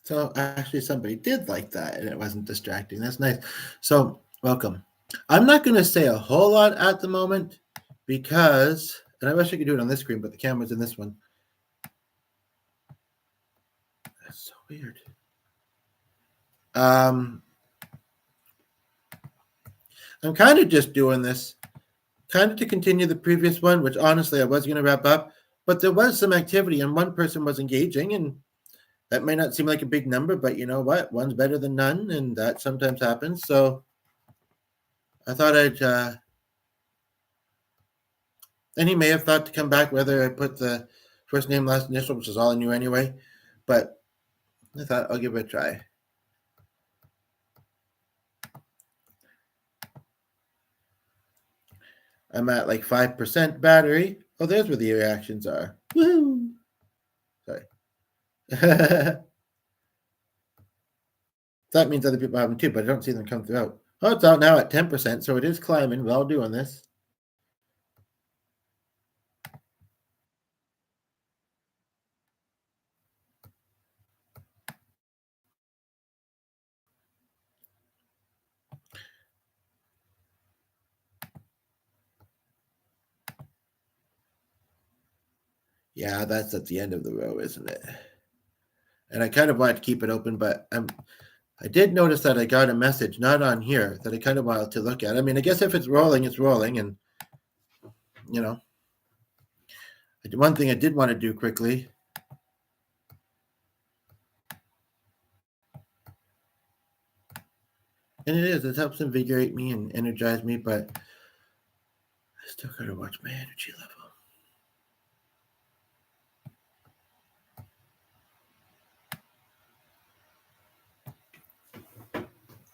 So actually somebody did like that and it wasn't distracting. That's nice. So welcome. I'm not going to say a whole lot at the moment because, and I wish I could do it on this screen, but the camera's in this one. That's so weird. I'm kind of just doing this kind of to continue the previous one, which honestly I was going to wrap up, but there was some activity and one person was engaging, and that may not seem like a big number, but you know what? One's better than none, and that sometimes happens. So I thought I'd, and he may have thought to come back whether I put the first name, last initial, which is all I knew anyway, but I thought I'll give it a try. I'm at like 5% battery. Oh, there's where the reactions are. Woohoo! Sorry. That means other people have them too, but I don't see them come throughout. Oh, it's out now at 10%, so it is climbing. We're all doing this. Yeah, that's at the end of the row, isn't it? And I kind of wanted to keep it open, but I did notice that I got a message, not on here, that I kind of wanted to look at. I mean, I guess if it's rolling, it's rolling. And, you know, one thing I did want to do quickly. And it helps invigorate me and energize me, but I still got to watch my energy level.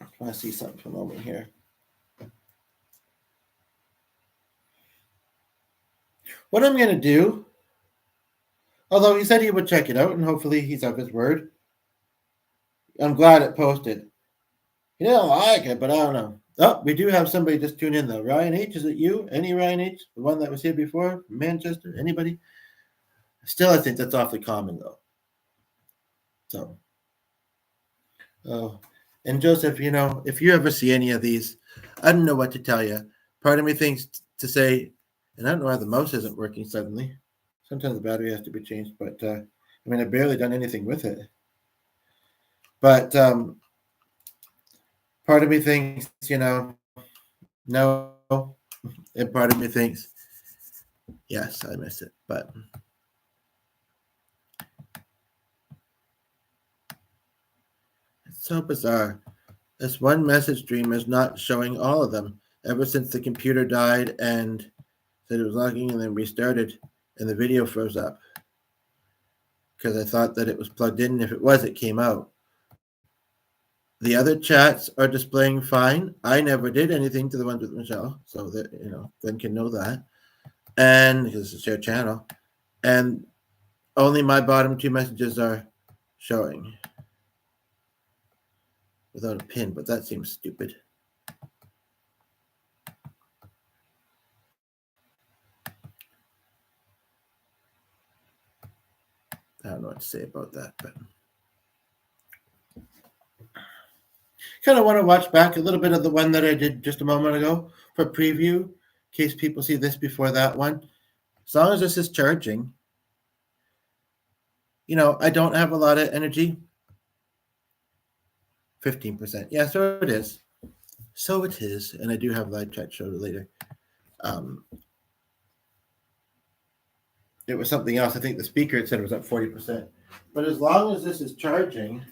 I want to see something for a moment here. What I'm going to do, although he said he would check it out, and hopefully he's of his word. I'm glad it posted. He didn't like it, but I don't know. Oh, we do have somebody just tune in though. RyH, is it you? Any RyH? The one that was here before? Manchester? Anybody? Still, I think that's awfully common though. So, oh, and Joseph, you know, if you ever see any of these, I don't know what to tell you. Part of me thinks to say, and I don't know why the mouse isn't working suddenly. Sometimes the battery has to be changed, but I mean, I've barely done anything with it. But part of me thinks, you know, no, and part of me thinks, yes, I miss it, but it's so bizarre. This one message stream is not showing all of them ever since the computer died and said it was logging and then restarted, and the video froze up because I thought that it was plugged in. And if it was, it came out. The other chats are displaying fine. I never did anything to the ones with Michelle, so that you know, Glenn can know that. And because it's a shared channel, and only my bottom two messages are showing without a pin, but that seems stupid. I don't know what to say about that, but kind of want to watch back a little bit of the one that I did just a moment ago for preview, in case people see this before that one. As long as this is charging, you know, I don't have a lot of energy. 15%. Yeah, so it is. So it is. And I do have live chat show later. It was something else. I think the speaker had said it was up 40%. But as long as this is charging,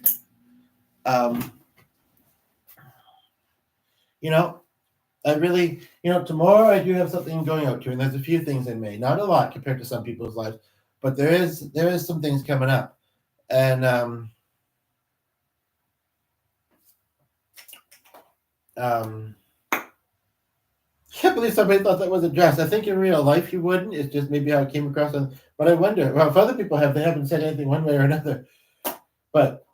you know, I really, you know, tomorrow I do have something going out to, and there's a few things in May. Not a lot compared to some people's lives, but there is some things coming up. And can't believe somebody thought that was a dress. I think in real life you wouldn't. It's just maybe how it came across. But I wonder, well, if other people have, they haven't said anything one way or another. But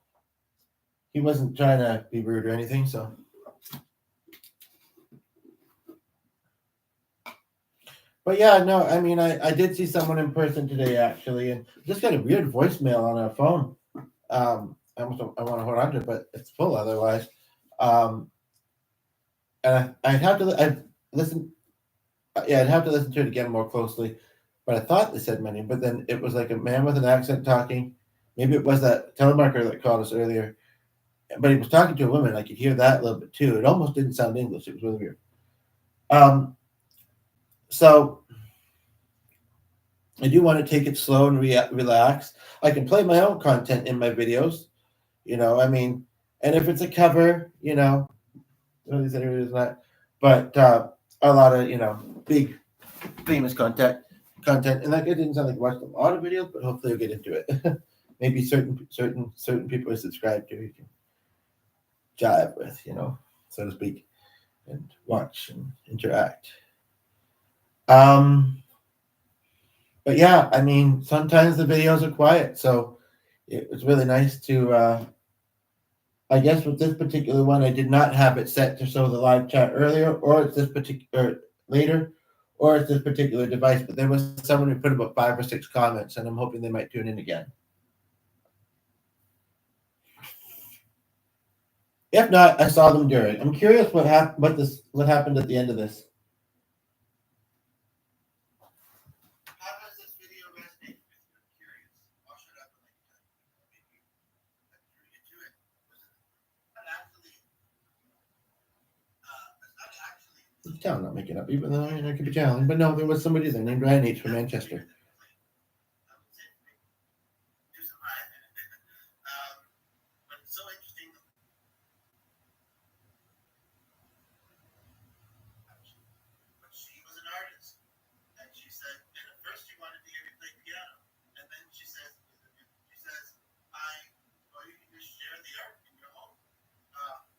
he wasn't trying to be rude or anything, so. But yeah, no, I mean, I did see someone in person today, actually, and just got a weird voicemail on our phone. I want to hold on to it, but it's full otherwise. Um, and I'd have to listen. Yeah, I'd have to listen to it again more closely. But I thought they said my name, but then it was like a man with an accent talking. Maybe it was that telemarketer that called us earlier, but he was talking to a woman. I could hear that a little bit too. It almost didn't sound English. It was really weird. So I do want to take it slow and relax. I can play my own content in my videos, I mean, and if it's a cover, one of these interviews not, but a lot of big famous content, and like I didn't sound like I watched a lot of videos, but hopefully I'll get into it. Maybe certain people are subscribed to you can jive with, so to speak, and watch and interact. But yeah, I mean, sometimes the videos are quiet, so it was really nice to. I guess with this particular one, I did not have it set to show the live chat earlier, or it's this particular later, or it's this particular device. But there was someone who put about 5 or 6 comments, and I'm hoping they might tune in again. If not, I saw them during. I'm curious what happened at the end of this. How does this video resonate with you? I'm curious. I'll shut up and let you get to it. I'm not making up, even though I could be challenging. But no, there was somebody there named RyH from Manchester.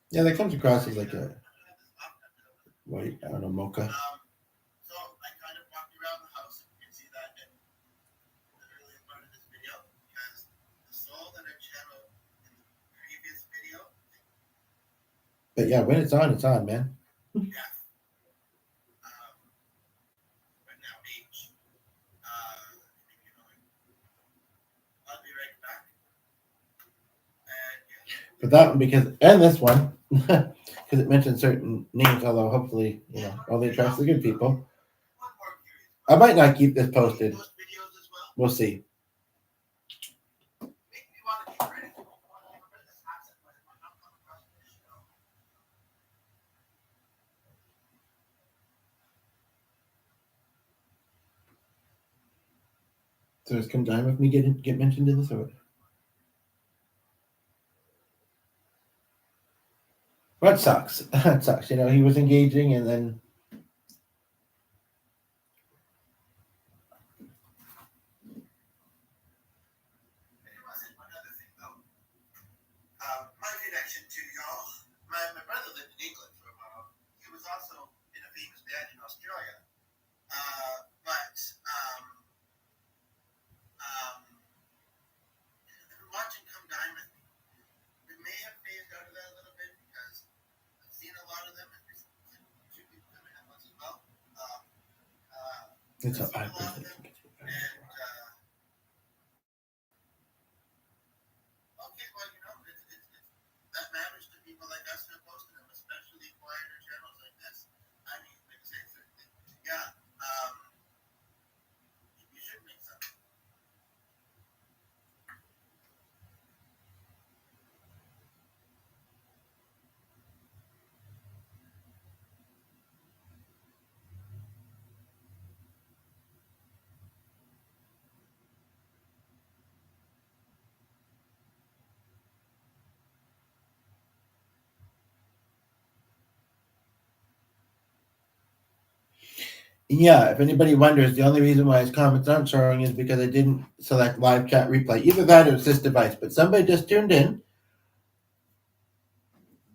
Yeah, that comes across as like a white, I don't know, mocha. So I kind of walked around the house, and you can see that in the earlier part of this video, because the soul that I channeled in the previous video. But yeah, when it's on, man. Yeah. Right now, H. I'll be right back. But that one, and this one, because it mentioned certain names, although hopefully, only attracts the good people. I might not keep this posted. We'll see. So it's come time with me get mentioned in this or what? That sucks. That sucks. He was engaging and then. My connection to y'all. My brother lived in England for a while. He was also in a famous band in Australia. But watching Come Dine with Me. It may have phased out of that a little bit because I've seen a lot of them and there's two people that have ones as well. It's a lot of them. Okay, well, that matters to people like us who are posting them, especially quieter channels like this. I mean, like I say, yeah, you should make something. Yeah, if anybody wonders, the only reason why his comments aren't showing is because I didn't select live chat replay. Either that or it's this device, but somebody just tuned in.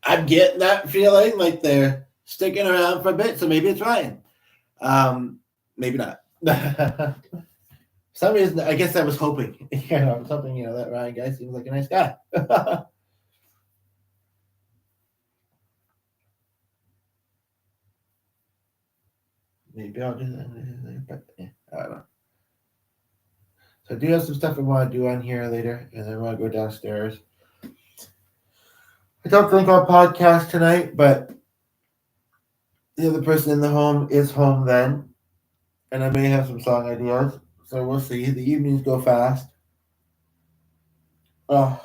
I'm getting that feeling like they're sticking around for a bit, so maybe it's Ryan. Maybe not. For some reason, I guess I was hoping. I was hoping, that Ryan guy seems like a nice guy. Maybe I'll do that, but yeah, I don't know. So I do have some stuff I want to do on here later, and then I want to go downstairs. I don't think I'll podcast tonight, but the other person in the home is home then, and I may have some song ideas. So we'll see. The evenings go fast. Oh,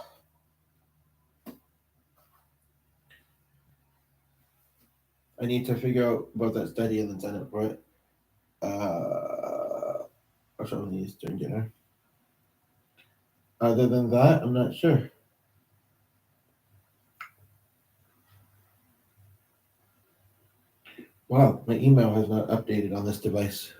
I need to figure out about that study and then sign up for it. Or something the Eastern dinner. Other than that, I'm not sure. Wow, my email has not updated on this device.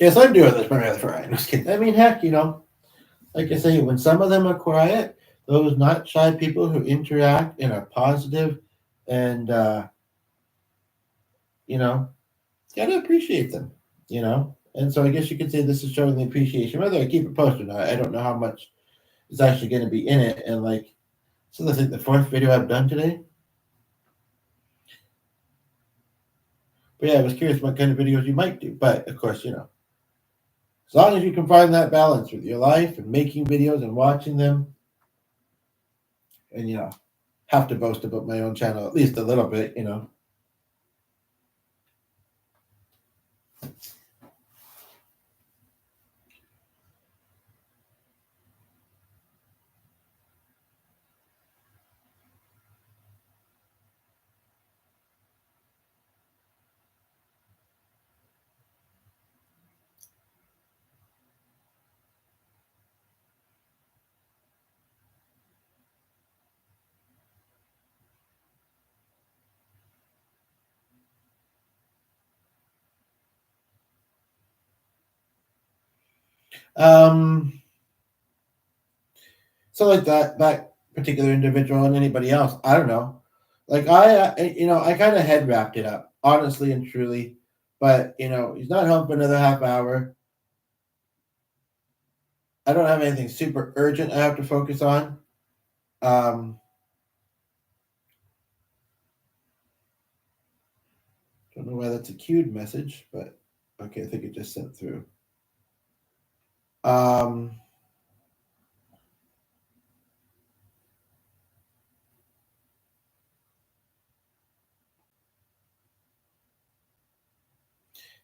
Yes, I'm doing this primarily for Ryan. Just kidding. I mean, heck, like I say, when some of them are quiet, those not shy people who interact and are positive and, gotta appreciate them, And so I guess you could say this is showing the appreciation. Whether I keep it posted or not, I don't know how much is actually going to be in it. And so I think the fourth video I've done today. But yeah, I was curious what kind of videos you might do. But of course, as long as you can find that balance with your life and making videos and watching them, and have to boast about my own channel at least a little bit. So like that particular individual and anybody else, I don't know. Like I kind of head wrapped it up, honestly and truly. But he's not home for another half hour. I don't have anything super urgent I have to focus on. Don't know why that's a queued message, but okay, I think it just sent through.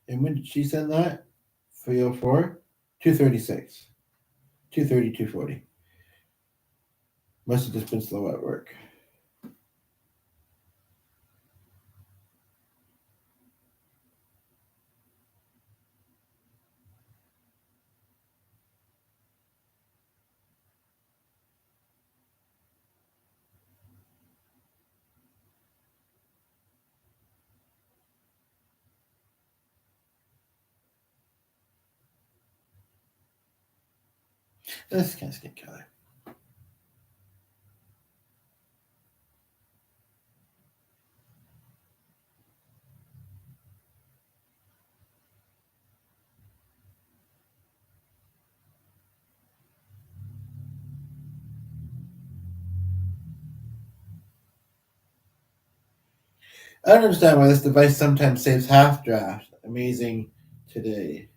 And when did she send that? 304? 236. 230, 240. Must have just been slow at work. This kind of skin color. I don't understand why this device sometimes saves half draft. Amazing today.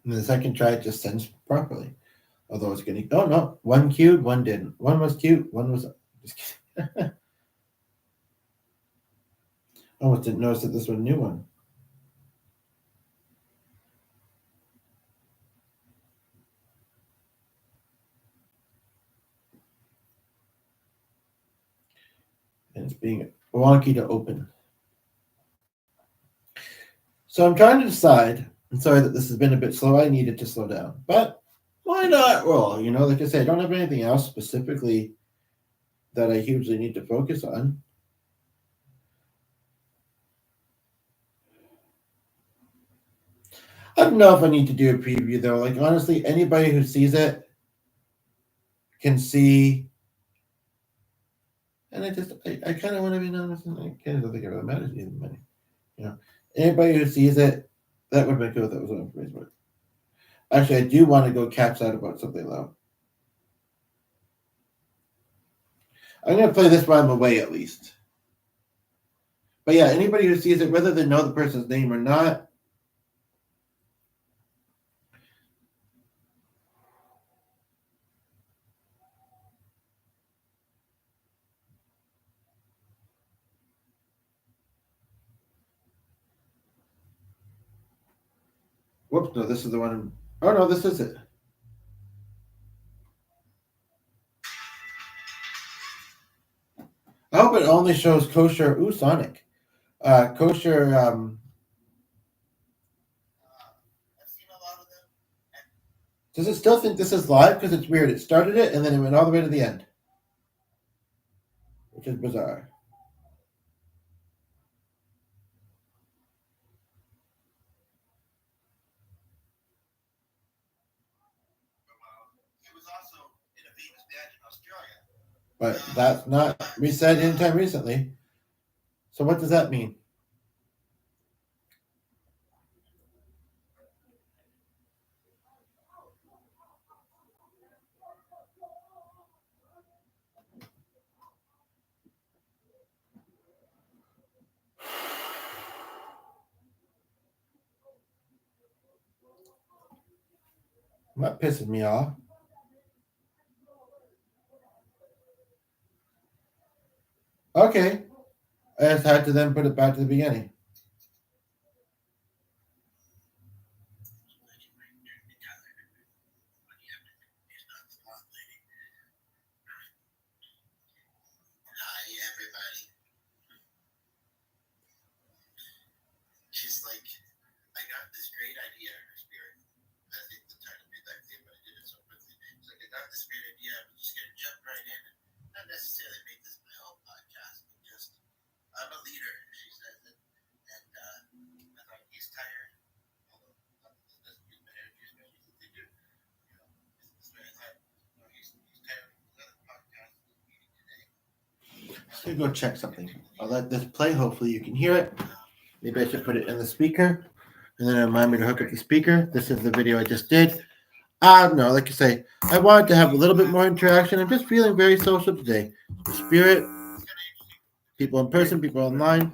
And the second try, it just sends properly. Although it's getting, oh no, one queued, one didn't. One was cute, one was, just kidding. I almost didn't notice that this was a new one. It's being wonky to open. So I'm trying to decide. I'm sorry that this has been a bit slow. I needed to slow down. But why not roll? You know, like I said, I don't have anything else specifically that I hugely need to focus on. I don't know if I need to do a preview though. Like honestly, anybody who sees it can see. And I kind of want to be honest. I kind of think it really matters either money. You know, anybody who sees it, that would be cool. That was what I'm with. Actually, I do want to go catch out about something though. I'm going to play this while I'm away at least. But yeah, anybody who sees it, whether they know the person's name or not, whoops, no, this is the one. Oh no, this is it. I hope it only shows kosher. Ooh, Sonic. Kosher. I've seen a lot of them. Does it still think this is live? Because it's weird. It started it and then it went all the way to the end, which is bizarre. It was also in a famous band in Australia. But that's not reset anytime recently. So what does that mean? That pisses me off. Okay. I just had to then put it back to the beginning. Hi, everybody. She's like, I got this great idea in her spirit. I think the title made that clear, but I did it so quickly. She's like, I got this great idea. I'm just going to jump right in and not necessarily make this my whole podcast, but just, I'm a leader, she says it. And I thought, he's tired. Although, that doesn't use my energy as much as they do. You know, this way I thought, no, he's tired of another podcast meeting today. I'm going to go check something. I'll let this play. Hopefully you can hear it. Maybe I should put it in the speaker and then remind me to hook up the speaker. This is the video I just did. I don't know. Like I say, I wanted to have a little bit more interaction. I'm just feeling very social today. The spirit, people in person, people online.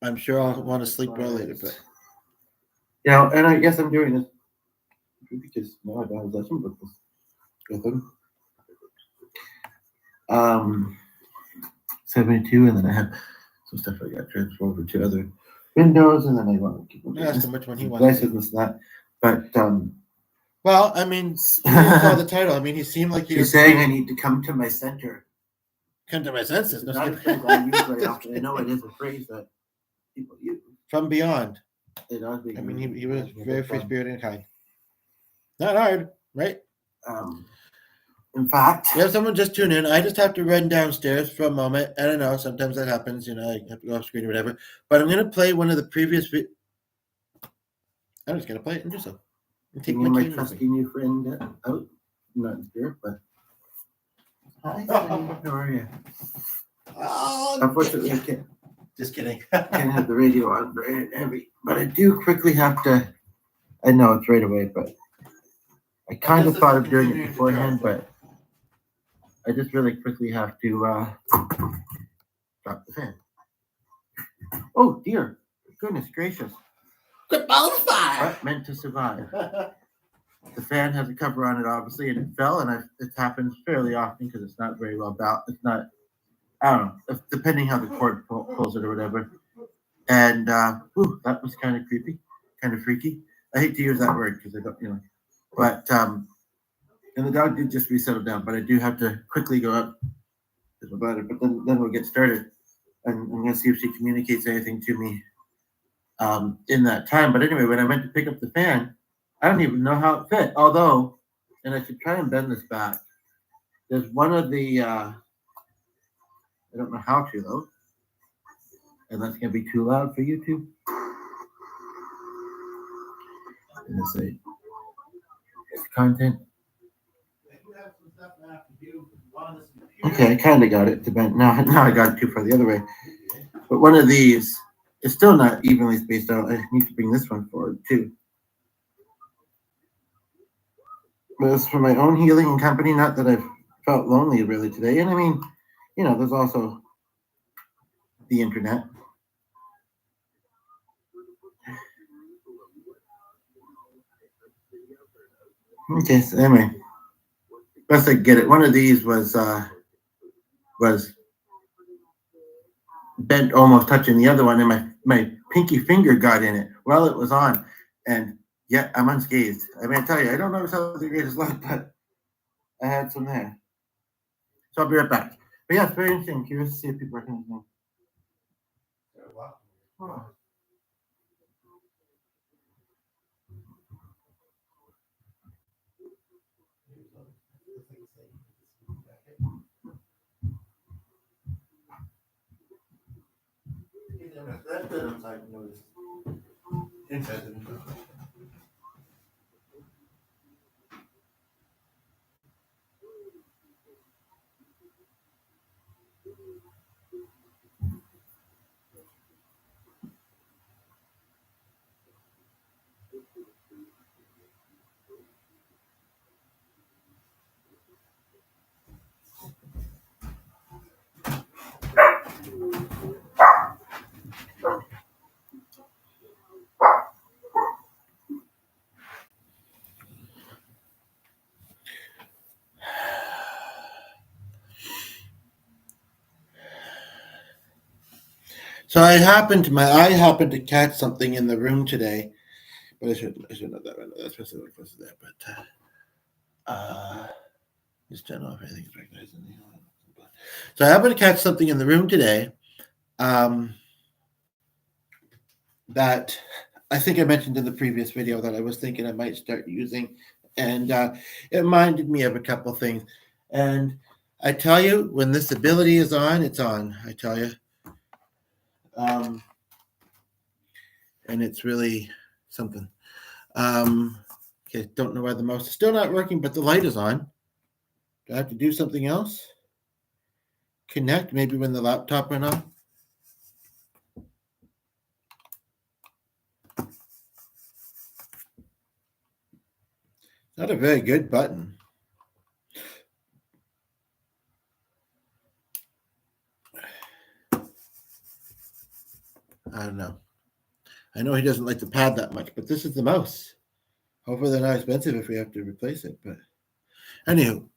I'm sure I'll want to sleep well later, but and I guess I'm doing this because no, I don't have lesson with this with them. 72, and then I have some stuff I got transferred over to other windows, and then I want to keep ask him which one he wants. This and that, but well, I mean, you saw the title. I mean, he seemed like he's saying I need to come to my center. Come to my senses. Not a phrase I use very often. I know it is a phrase that people use. From beyond. It does. I mean, he was very free spirited and kind. Not hard, right? In fact, we have someone just tune in. I just have to run downstairs for a moment. I don't know. Sometimes that happens. You know, I have to go off screen or whatever. But I'm going to play one of the previous. I'm just going to play it and do so. And take my trusty new friend out. Not here, but. Hi, how are you? Unfortunately, I can't. Just kidding. Can't have the radio on very heavy. But I do quickly have to. I know it's right away, but I kind of thought of doing it beforehand, but. I just really quickly have to drop the fan. Oh dear, goodness gracious! Goodbye, fire. What meant to survive? The fan has a cover on it, obviously, and it fell. And it happens fairly often because it's not very well balanced. It's not. I don't know. Depending how the cord pulls it or whatever. And that was kind of creepy, kind of freaky. I hate to use that word because I don't, but. And the dog did just resettle down, but I do have to quickly go up about it. But then we'll get started. And I'm going to see if she communicates anything to me in that time. But anyway, when I went to pick up the fan, I don't even know how it fit. Although, and I should try and bend this back. There's one of the, I don't know how to though. And that's going to be too loud for YouTube. I'm going to say content. Okay, I kind of got it to bend. Now I got it too far the other way. But one of these is still not evenly spaced out. I need to bring this one forward too. But it's for my own healing and company. Not that I've felt lonely really today. And I mean, there's also the internet. Okay, so anyway, best I get it. One of these was bent, almost touching the other one, and my pinky finger got in it while it was on, and yeah, I'm unscathed. I mean, I tell you, I don't know how the greatest luck, but I had some there. So I'll be right back. But yeah, it's very interesting. Curious to see if people recognize me. Oh. So my eye happened to catch something in the room today, but I should know that right now. That's supposed to look close to that, but just don't know if anything's recognized. So I happened to catch something in the room today, that I think I mentioned in the previous video that I was thinking I might start using, and it reminded me of a couple things. And I tell you, when this ability is on, it's on. I tell you. And it's really something. Okay, don't know why the mouse is still not working, but the light is on. Do I have to do something else? Connect, maybe when the laptop went on? Not a very good button. I don't know. I know he doesn't like the pad that much, but this is the mouse. Hopefully they're not expensive if we have to replace it. But anywho,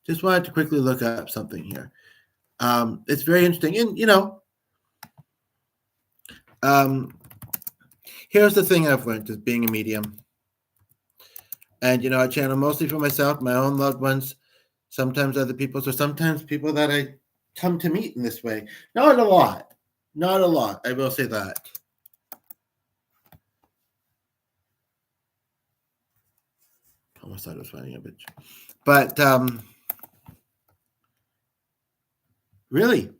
just wanted to quickly look up something here. It's very interesting. And, here's the thing I've learned as being a medium. And, I channel mostly for myself, my own loved ones, sometimes other people, so sometimes people that I come to meet in this way. Not a lot. Not a lot. I will say that. Almost thought I was finding a bitch. But really,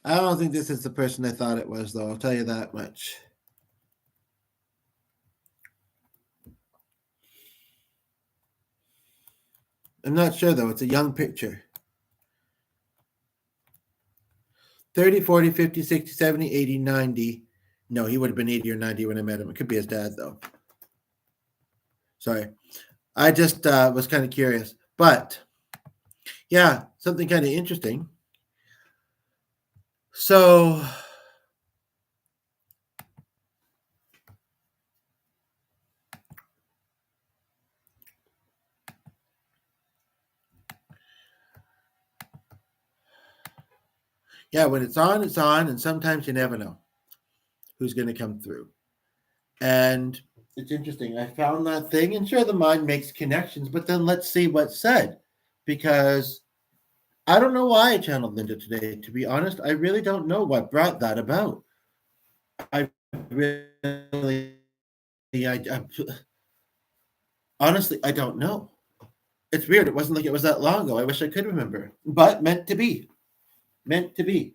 I don't think this is the person I thought it was, though. I'll tell you that much. I'm not sure though. It's a young picture. 30, 40, 50, 60, 70, 80, 90. No, he would have been 80 or 90 when I met him. It could be his dad though. Sorry. I just was kind of curious. But yeah, something kind of interesting. So yeah, when it's on, and sometimes you never know who's going to come through. And it's interesting. I found that thing, and sure, the mind makes connections, but then let's see what's said, because I don't know why I channeled Linda today. To be honest, I really don't know what brought that about. I really, I honestly, I don't know. It's weird. It wasn't like it was that long ago. I wish I could remember, but meant to be. Meant to be.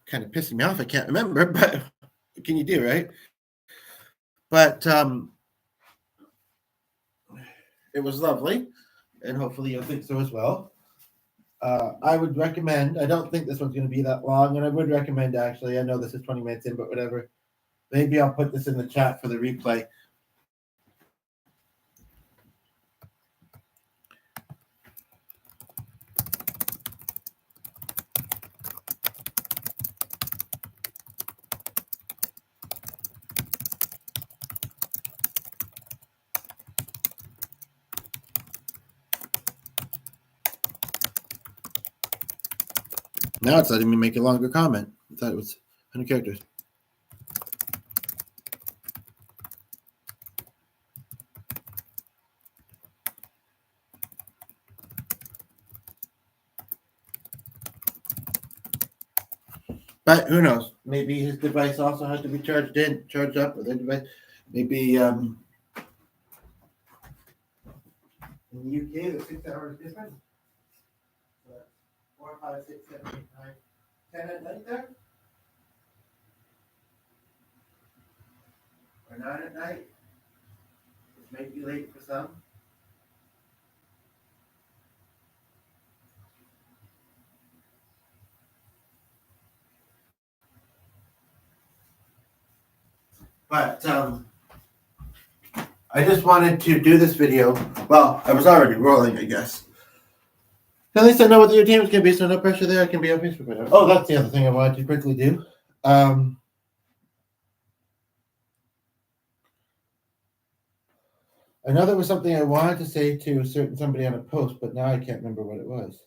Kind of pissing me off. I can't remember, but what can you do, right? But it was lovely, and hopefully you'll think so as well. I would recommend. I don't think this one's going to be that long, and I would recommend actually. I know this is 20 minutes in, but whatever. Maybe I'll put this in the chat for the replay. Now it's letting me make a longer comment. I thought it was 100 characters. But who knows? Maybe his device also has to be charged up with a device. Maybe in the UK, the 6 hours difference. 4, 5, 6, 7, 8, 9, 10 at night there? Or 9 at night? Which may be late for some. But I just wanted to do this video. Well, I was already rolling, I guess. At least I know what the routine is going to be, so no pressure there. I can be on Facebook right now. Oh, that's the other thing I wanted to quickly do. I know there was something I wanted to say to a certain somebody on a post, but now I can't remember what it was.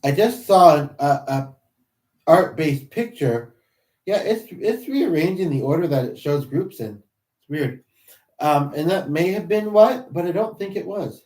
I just saw a art-based picture. Yeah, it's rearranging the order that it shows groups in. It's weird. And that may have been what, but I don't think it was.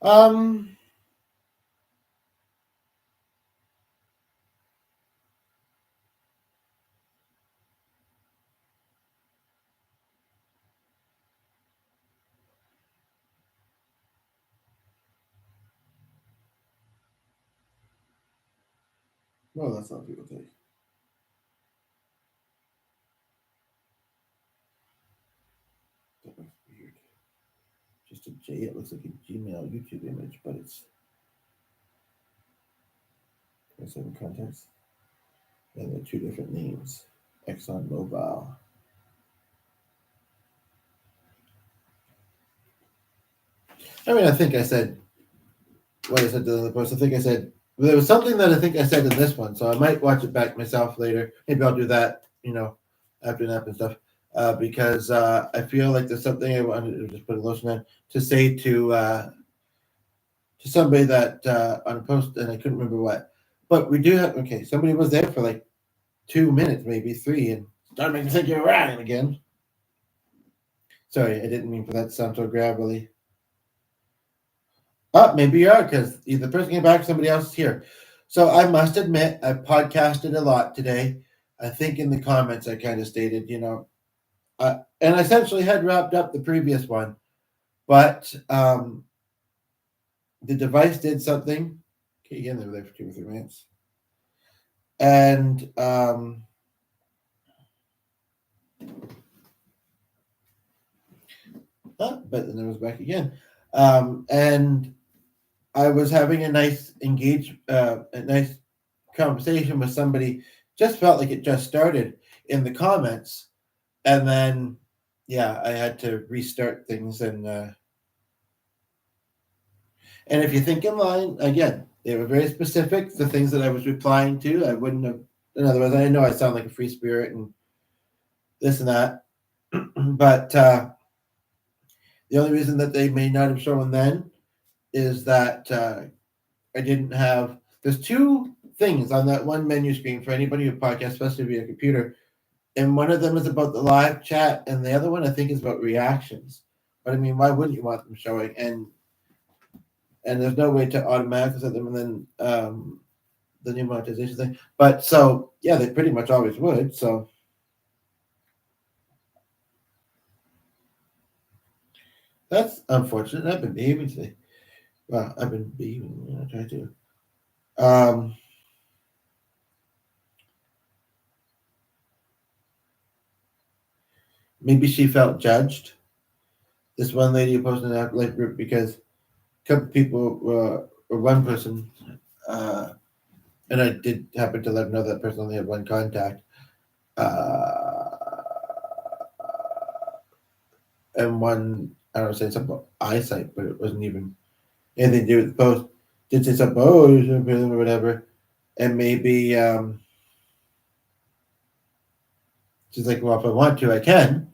Um, well, that's not people think. That looks weird. Just a J. It looks like a Gmail YouTube image, but it's 27 contacts. And they're two different names. Exxon Mobil. I mean, I think I said what I said to the other post. I think I said there was something that I think I said in this one, so I might watch it back myself later. Maybe I'll do that, after nap and stuff, because I feel like there's something I wanted to just put a lotion on to say to somebody that on a post, and I couldn't remember what. But we do have somebody was there for like 2 minutes, maybe 3, and started making me think you're around again. Sorry, I didn't mean for that to sound so gravelly. Oh, maybe you are, because either the person came back or somebody else is here. So I must admit, I podcasted a lot today. I think in the comments I kind of stated, and I essentially had wrapped up the previous one, but the device did something. Okay, again, they were there for 2 or 3 minutes. And but then it was back again. And I was having a nice a nice conversation with somebody. Just felt like it just started in the comments, and then I had to restart things. And if you think in line again, they were very specific. The things that I was replying to, I wouldn't have. In other words, I know I sound like a free spirit and this and that, but the only reason that they may not have shown then is that I didn't have. There's 2 things on that one menu screen for anybody who podcasts, especially via computer, and one of them is about the live chat, and the other one I think is about reactions. But I mean, why wouldn't you want them showing? And there's no way to automatically set them, and then the new monetization thing. But so they pretty much always would. So that's unfortunate. I've been behaving today. Well, I've been behaving. I try to. Maybe she felt judged. This one lady who posted an afterlife group because a couple people, or one person, and I did happen to let her know that person only had one contact. And one, I don't know, said something about eyesight, but it wasn't even anything to do with the post. Did say something, or whatever. And maybe she's like, well, if I want to, I can.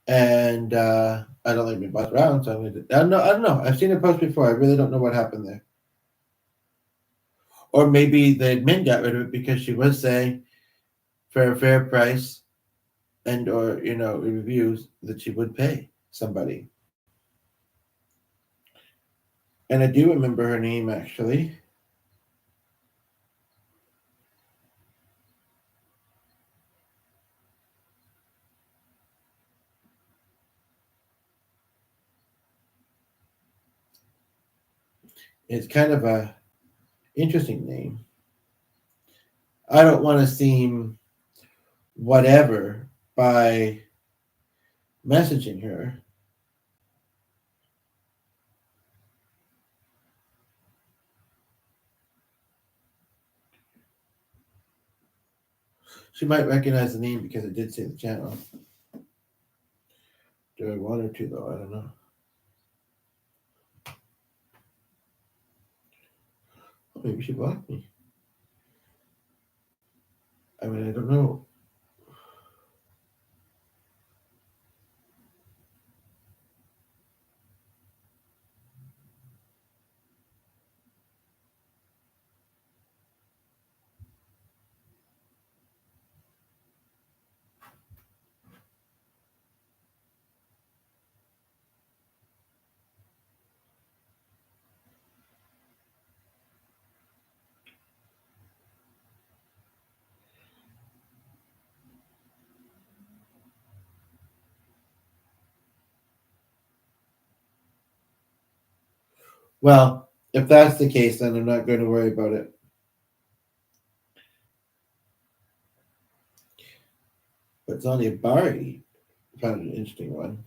And I don't like being bossed around, so I'm going to. I don't know. I've seen her post before. I really don't know what happened there. Or maybe the admin got rid of it because she was saying for a fair price and or reviews that she would pay somebody. And I do remember her name actually. It's kind of a interesting name. I don't want to seem whatever by messaging her. She might recognize the name because it did say the channel. Do I want her to though? I don't know. Maybe she blocked me. I mean, I don't know. Well, if that's the case, then I'm not going to worry about it. But it's only a Bari. I found an interesting one.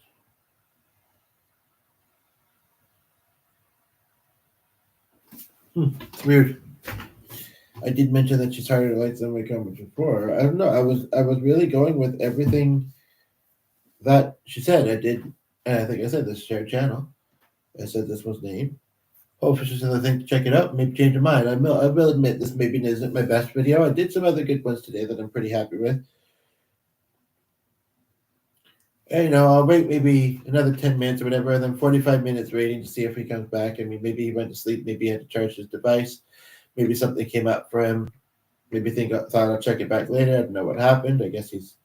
It's weird. I did mention that she started to like some of my comments before. I don't know. I was really going with everything that she said. I did, and I think I said this shared channel. I said this was name. Hopefully she's another thing to check it out. Maybe change her mind. I will admit this maybe isn't my best video. I did some other good ones today that I'm pretty happy with. And, I'll wait maybe another 10 minutes or whatever, and then 45 minutes waiting to see if he comes back. I mean, maybe he went to sleep. Maybe he had to charge his device. Maybe something came up for him. Maybe thought I'll check it back later. I don't know what happened. I guess he's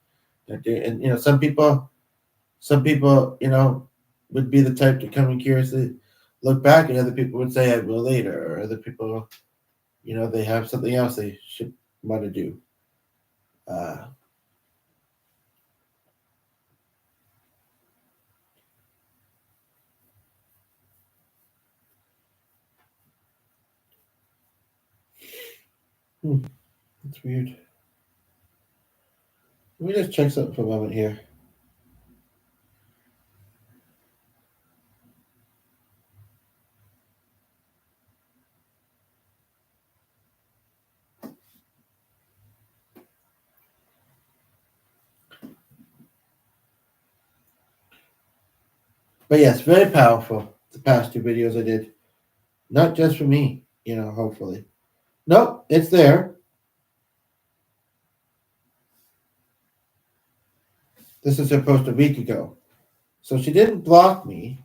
not doing. And some people, would be the type to come and curiously look back, and other people would say I will later, or other people, they have something else they should want to do. That's weird. Let me just check something for a moment here. But yes, very powerful. The past two videos I did, not just for me, hopefully. Nope, it's there. This is her post a week ago. So she didn't block me.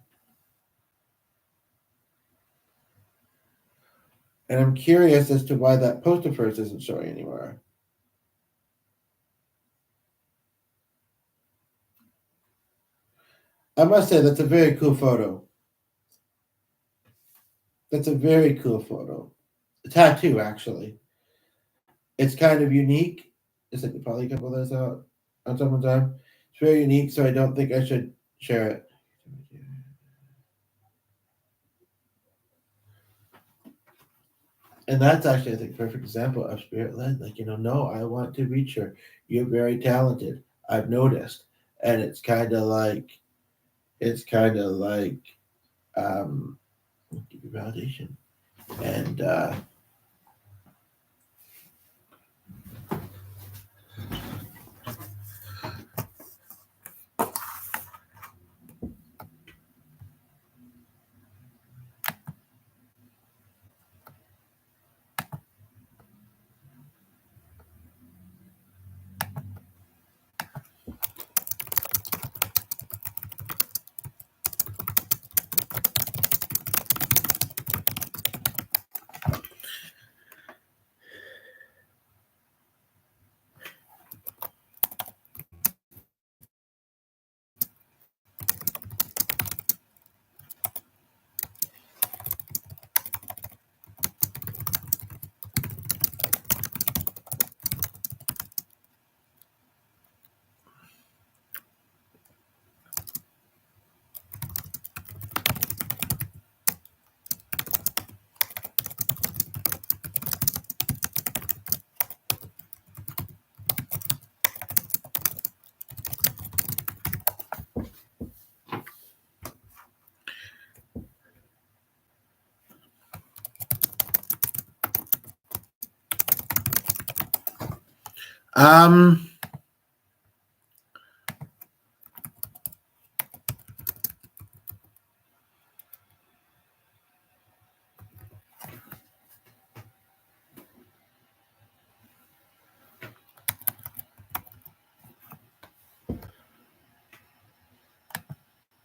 And I'm curious as to why that post of hers isn't showing anymore. I must say, that's a very cool photo. That's a very cool photo. A tattoo, actually. It's kind of unique. It's like probably a couple of those out on someone's arm. It's very unique, so I don't think I should share it. And that's actually, I think, a perfect example of spirit led. Like, no, I want to reach her. You're very talented. I've noticed. And it's kind of like, give you validation. And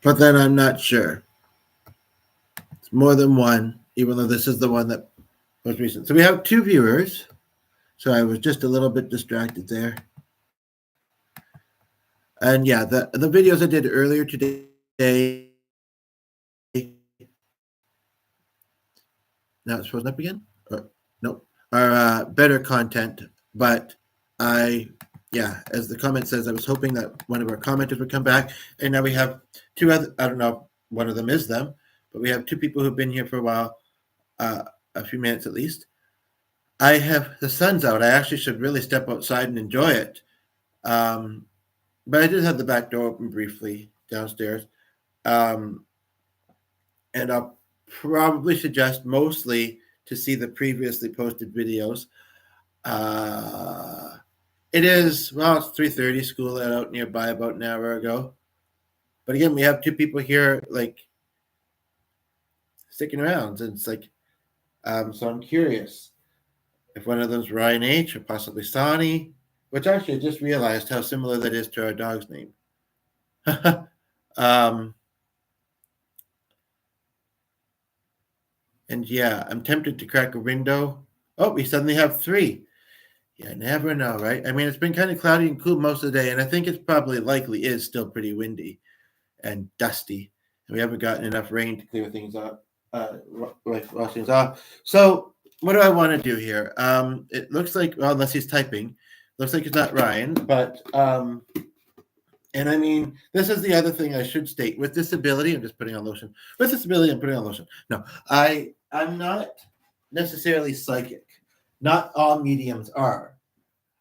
but then I'm not sure. It's more than one, even though this is the one that was recent. So we have two viewers. So I was just a little bit distracted there. And yeah, the videos I did earlier today. Now it's frozen up again? Nope. Are better content. But as the comment says, I was hoping that one of our commenters would come back. And now we have two other, I don't know if one of them is them, but we have two people who've been here for a while, a few minutes at least. The sun's out. I actually should really step outside and enjoy it. But I did have the back door open briefly downstairs. And I'll probably suggest mostly to see the previously posted videos. It is, well, it's 3:30, school let out nearby about an hour ago. But again, we have two people here, like, sticking around. And it's like, so I'm curious if one of them's RyH or possibly Sonny, which actually I just realized how similar that is to our dog's name. And yeah, I'm tempted to crack a window. Oh, we suddenly have three. Yeah, never know, right? I mean, it's been kind of cloudy and cool most of the day, and I think it's probably likely is still pretty windy and dusty. And we haven't gotten enough rain to clear things up, wash things off. So what do I want to do here? It looks like, well, unless he's typing, looks like it's not Ryan, but and I mean, this is the other thing I should state. With disability, I'm just putting on lotion. With disability, I'm putting on lotion. No, I'm not necessarily psychic. Not all mediums are.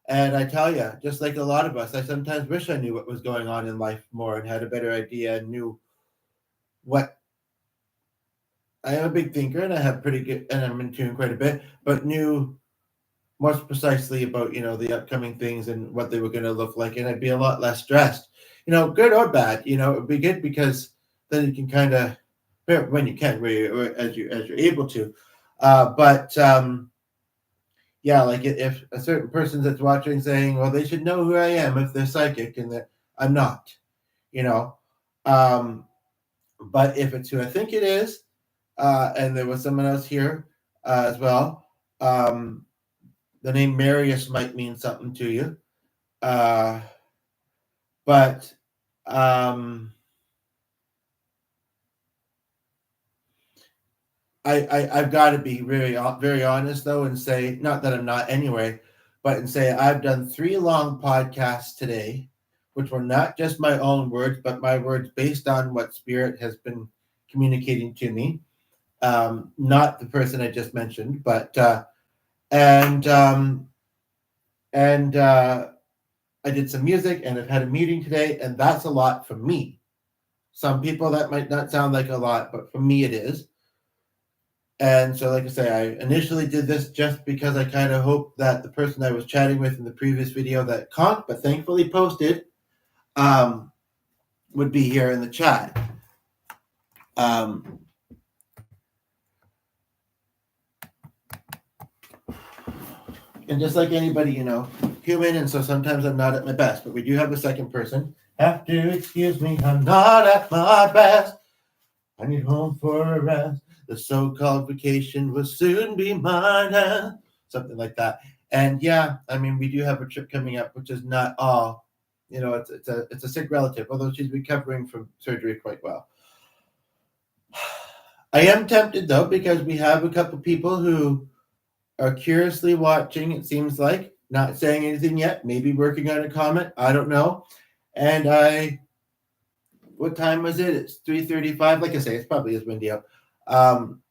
And I tell you, just like a lot of us, I sometimes wish I knew what was going on in life more and had a better idea and knew what. I am a big thinker and I have pretty good, and I'm in tune quite a bit, but knew more precisely about, the upcoming things and what they were going to look like. And I'd be a lot less stressed, good or bad. It would be good because then you can kind of, when you can, as you're able to. Yeah, like if a certain person that's watching saying, well, they should know who I am if they're psychic, and that I'm not, but if it's who I think it is, and there was someone else here as well, the name Marius might mean something to you, but I've got to be very, very honest, though, and say, not that I'm not anyway, but and say I've done 3 long podcasts today, which were not just my own words, but my words based on what Spirit has been communicating to me. Not the person I just mentioned, but I did some music and I've had a meeting today, and that's a lot for me. Some people that might not sound like a lot, but for me it is. And so, like I say, I initially did this just because I kind of hoped that the person I was chatting with in the previous video that conked, but thankfully posted, would be here in the chat. And just like anybody, human, and so sometimes I'm not at my best, but we do have a second person. Have to excuse me, I'm not at my best. I need home for a rest. The so-called vacation will soon be mine. Something like that. And yeah, I mean, we do have a trip coming up, which is not all, it's a sick relative, although she's recovering from surgery quite well. I am tempted, though, because we have a couple people who are curiously watching, it seems like, not saying anything yet, maybe working on a comment, I don't know. And what time was it? It's 3:35. Like I say, it's probably is windy out. I'm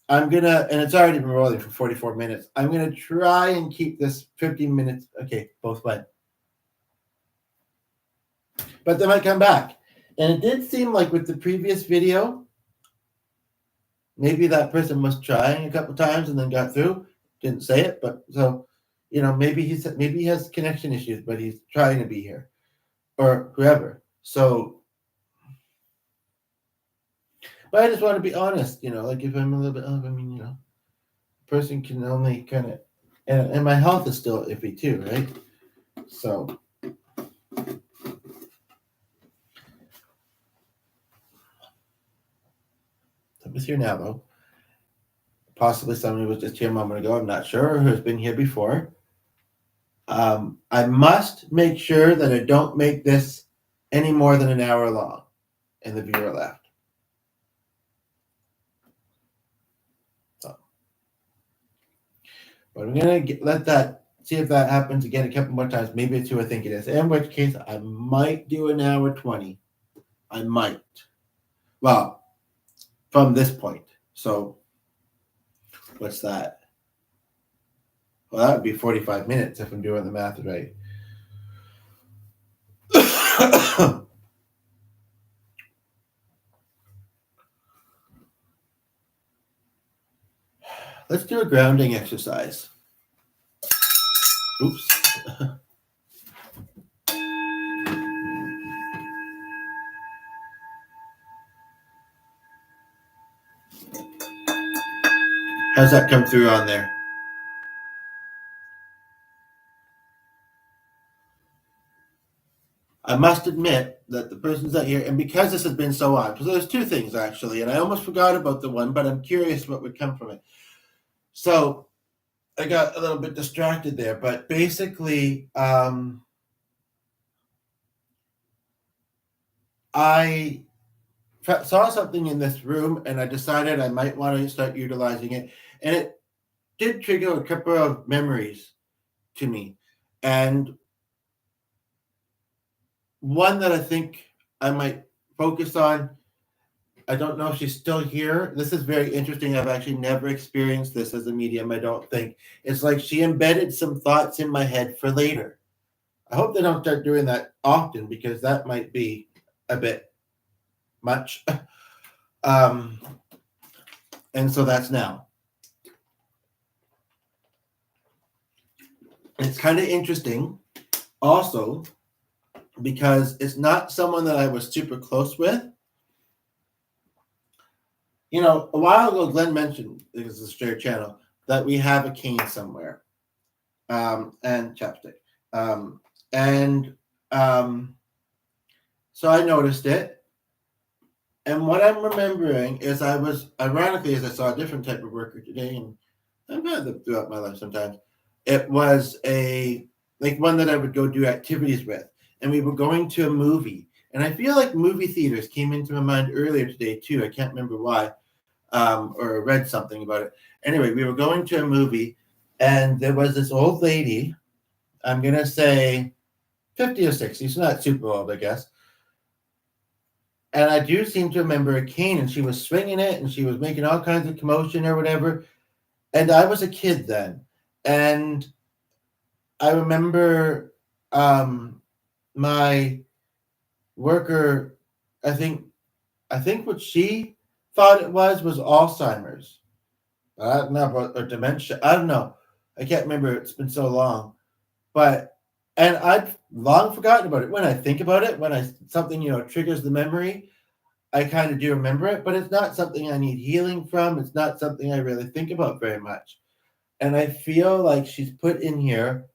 gonna, and it's already been rolling for 44 minutes. I'm gonna try and keep this 15 minutes. Okay, both went. But they might come back. And it did seem like with the previous video, maybe that person was trying a couple times and then got through. Didn't say it, but so, maybe he has connection issues, but he's trying to be here, or whoever. So. But I just want to be honest, like if I'm a little bit off, person can only kind of, and my health is still iffy too, right? So. Somebody's here now, though. Possibly somebody was just here a moment ago, I'm not sure, who has been here before. I must make sure that I don't make this any more than an hour long, and the viewer left. But I'm going to let that, see if that happens again a couple more times. Maybe it's who I think it is. In which case, I might do an hour 20. I might. Well, from this point. So what's that? Well, that would be 45 minutes if I'm doing the math right. Let's do a grounding exercise. Oops. How's that come through on there? I must admit that the person's not here, and because this has been so odd, because there's two things actually, and I almost forgot about the one, but I'm curious what would come from it. So I got a little bit distracted there, but basically, I saw something in this room, and I decided I might want to start utilizing it, and it did trigger a couple of memories to me, and one that I think I might focus on. I don't know if she's still here. This is very interesting. I've actually never experienced this as a medium, I don't think. It's like she embedded some thoughts in my head for later. I hope they don't start doing that often because that might be a bit much. And so that's now. It's kind of interesting also because it's not someone that I was super close with. You know, a while ago, Glenn mentioned, because it's a shared channel, that we have a cane somewhere and chapstick. So I noticed it. And what I'm remembering is I was, ironically, as I saw a different type of worker today, and I've had them throughout my life sometimes, it was like one that I would go do activities with. And we were going to a movie. And I feel like movie theaters came into my mind earlier today, too. I can't remember why. Or read something about it. Anyway, we were going to a movie, and there was this old lady, I'm going to say 50 or 60, she's not super old, I guess. And I do seem to remember a cane, and she was swinging it, and she was making all kinds of commotion or whatever. And I was a kid then. And I remember my worker, I think what she thought it was Alzheimer's. I don't know about or dementia. I don't know. I can't remember. It's been so long. But and I've long forgotten about it. When I think about it, when something triggers the memory, I kind of do remember it, but it's not something I need healing from. It's not something I really think about very much. And I feel like she's put in here,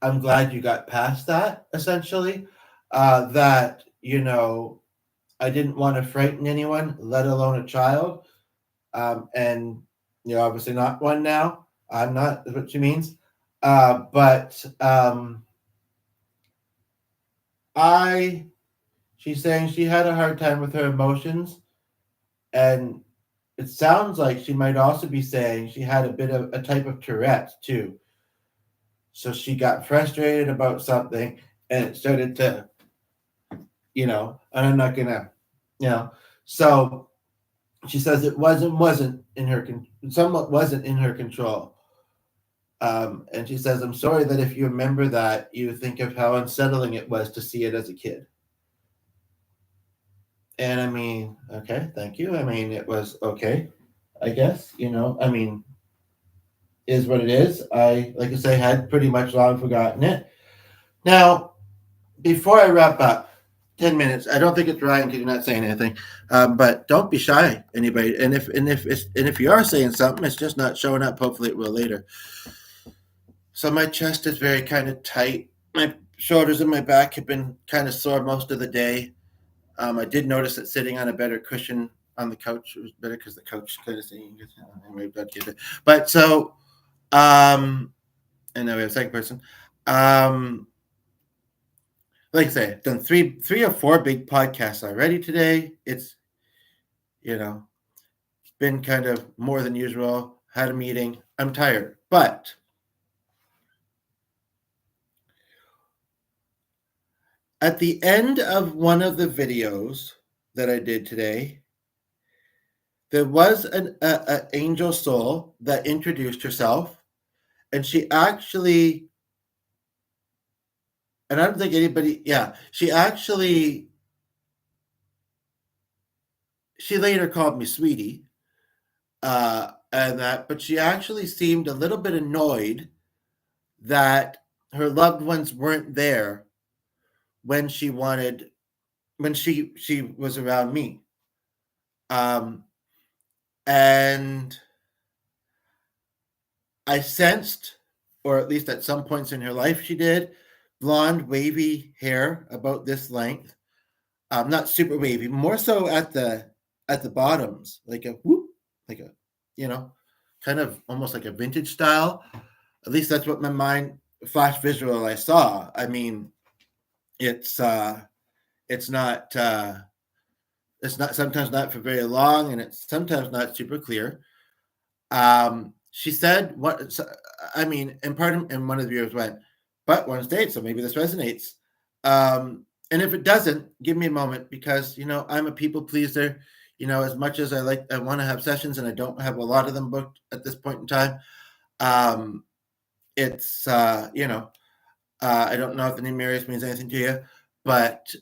I'm glad you got past that, essentially. That, I didn't want to frighten anyone, let alone a child. And obviously not one now. I'm not, is what she means. But she's saying she had a hard time with her emotions, and it sounds like she might also be saying she had a bit of a type of Tourette's too. So she got frustrated about something, and it started to, and I'm not gonna, so she says it wasn't in her somewhat wasn't in her control. And she says, I'm sorry that if you remember that, you think of how unsettling it was to see it as a kid. And I mean, okay, thank you. I mean, it was okay, I guess, is what it is. Like I say, had pretty much long forgotten it. Now, before I wrap up, 10 minutes. I don't think it's Ryan because you're not saying anything. But don't be shy, anybody. And if you are saying something, it's just not showing up. Hopefully it will later. So my chest is very kind of tight. My shoulders and my back have been kind of sore most of the day. I did notice that sitting on a better cushion on the couch was better because the couch kind of saying, anyway, but so, and now we have a second person. Like I say, I've done three or four big podcasts already today. It's been kind of more than usual. Had a meeting. I'm tired, but at the end of one of the videos that I did today, there was an angel soul that introduced herself, and she actually, and I don't think anybody, she later called me sweetie, and that, but she actually seemed a little bit annoyed that her loved ones weren't there when she was around me. And I sensed, or at least at some points in her life she did, blonde wavy hair about this length. Not super wavy, more so at the bottoms, like a whoop, like a, kind of almost like a vintage style. At least that's what my mind flash visual I saw. I mean, it's not sometimes not for very long, and it's sometimes not super clear. She said what, I mean, and one of the viewers went, but one state, so maybe this resonates. And if it doesn't, give me a moment, because I'm a people pleaser. As much as I want to have sessions, and I don't have a lot of them booked at this point in time. It's I don't know if the name Marius means anything to you, but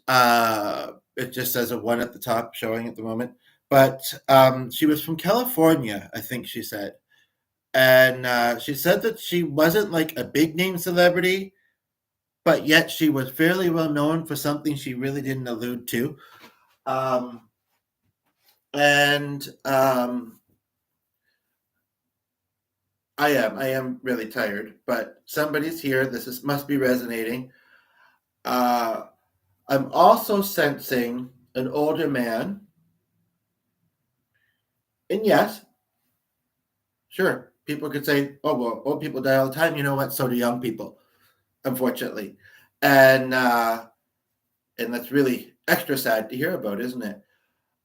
it just says a 1 at the top showing at the moment. But she was from California, I think she said. And she said that she wasn't like a big name celebrity, but yet she was fairly well known for something she really didn't allude to. I am really tired, but somebody's here. Must be resonating. I'm also sensing an older man. And yes, sure, people could say, oh, well, old people die all the time. You know what? So do young people, unfortunately. And that's really extra sad to hear about, isn't it?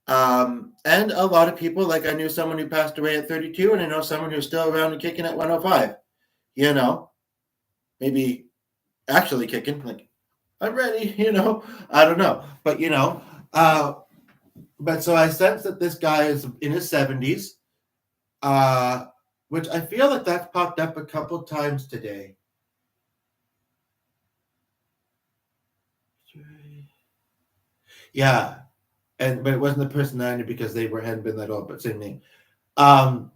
And a lot of people, like I knew someone who passed away at 32, and I know someone who's still around and kicking at 105. Maybe actually kicking, like, I'm ready, I don't know. But, but so I sense that this guy is in his 70s, which I feel like that's popped up a couple times today. Yeah. But it wasn't the personality because they hadn't been that old, but same name. I've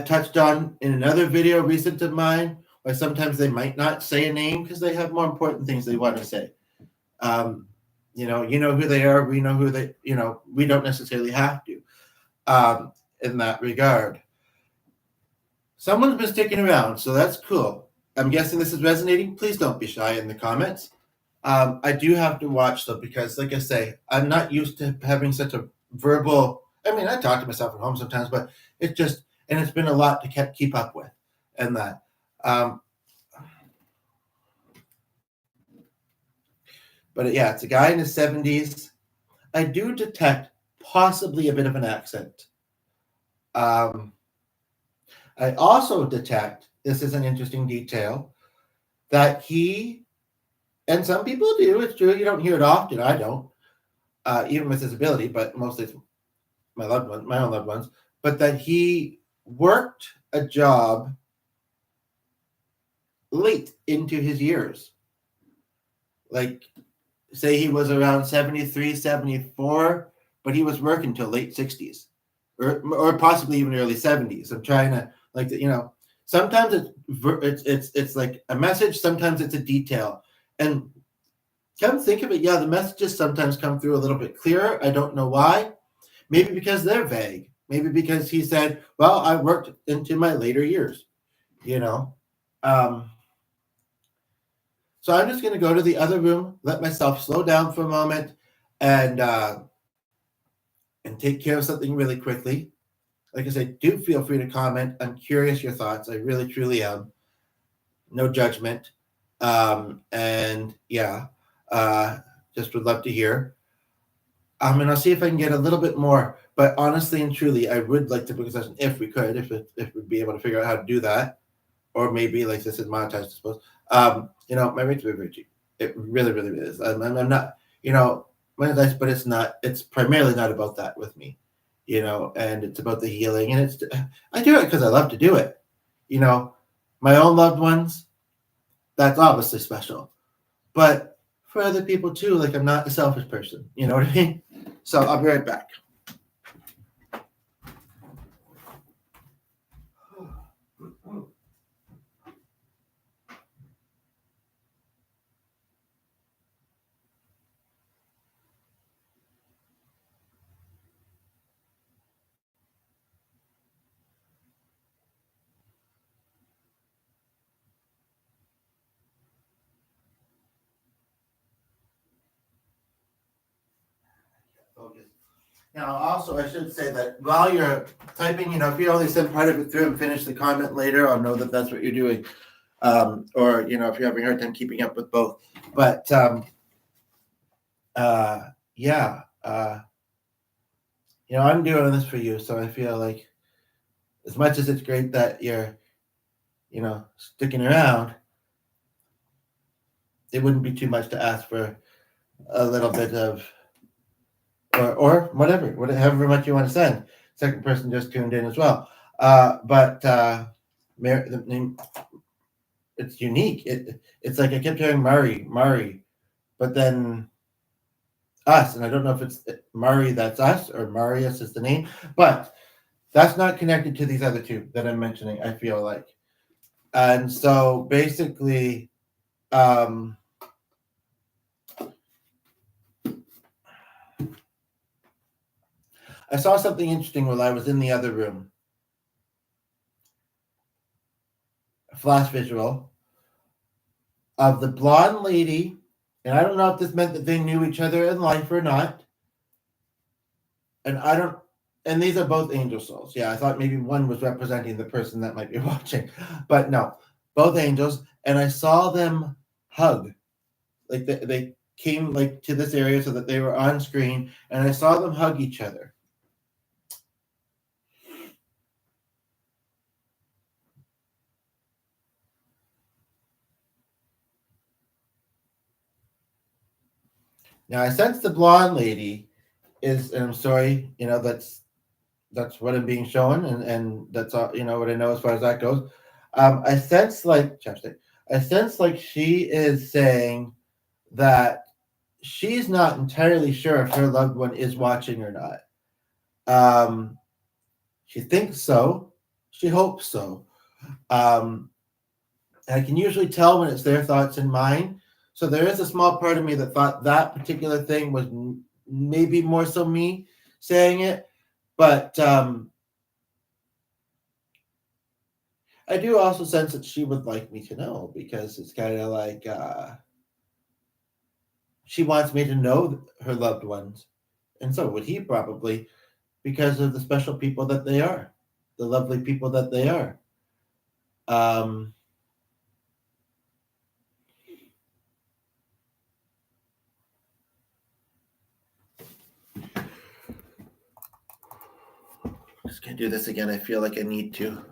touched on in another video recent of mine why sometimes they might not say a name because they have more important things they want to say. You know who they are. We know who they. We don't necessarily have to. In that regard, someone's been sticking around, so that's cool. I'm guessing this is resonating. Please don't be shy in the comments. I do have to watch though, because like I say, I'm not used to having such a verbal. I mean, I talk to myself at home sometimes, but it's been a lot to keep up with, and that. But yeah, it's a guy in his 70s. I do detect possibly a bit of an accent. I also detect, this is an interesting detail, that he, and some people do, it's true, you don't hear it often, I don't, even with his ability, but mostly it's my own loved ones, but that he worked a job late into his years. Like, say he was around 73, 74, but he was working till late 60s or possibly even early 70s. I'm trying to, sometimes it's like a message, sometimes it's a detail. And come think of it, the messages sometimes come through a little bit clearer. I don't know why. Maybe because they're vague. Maybe because he said, well, I worked into my later years, So I'm just going to go to the other room, let myself slow down for a moment, and take care of something really quickly. Like I said, do feel free to comment. I'm curious your thoughts. I really, truly am. No judgment. And just would love to hear. And I'll see if I can get a little bit more. But honestly and truly, I would like to book a session if we could, if we'd be able to figure out how to do that. Or maybe like this is monetized, I suppose. My rate's very, very cheap. It really, really is. I'm not, but it's not. It's primarily not about that with me, and it's about the healing, and I do it because I love to do it. My own loved ones, that's obviously special, but for other people too, like I'm not a selfish person. You know what I mean? So I'll be right back. Focus. Now, also, I should say that while you're typing, if you only send part of it through and finish the comment later, I'll know that that's what you're doing. Or, if you're having a hard time keeping up with both. But, yeah, I'm doing this for you. So I feel like as much as it's great that you're, sticking around, it wouldn't be too much to ask for a little bit of, or whatever, however much you want to send. Second person just tuned in as well. But the name, it's unique. It's like I kept hearing Murray, but then us, and I don't know if it's Murray that's us or Marius is the name, but that's not connected to these other two that I'm mentioning, I feel like. And so basically, I saw something interesting while I was in the other room. A flash visual of the blonde lady, and I don't know if this meant that they knew each other in life or not. And these are both angel souls. Yeah, I thought maybe one was representing the person that might be watching, but no, both angels. And I saw them hug, like they came like to this area so that they were on screen, and I saw them hug each other. Now I sense the blonde lady is, and I'm sorry, that's what I'm being shown, and that's all, what I know as far as that goes. I sense like chapstick. I sense like she is saying that she's not entirely sure if her loved one is watching or not. She thinks so. She hopes so. I can usually tell when it's their thoughts and mine. So there is a small part of me that thought that particular thing was maybe more so me saying it, but I do also sense that she would like me to know, because it's kind of like she wants me to know her loved ones, and so would he probably, because of the special people that they are, the lovely people that they are. Just gonna do this again. I feel like I need to.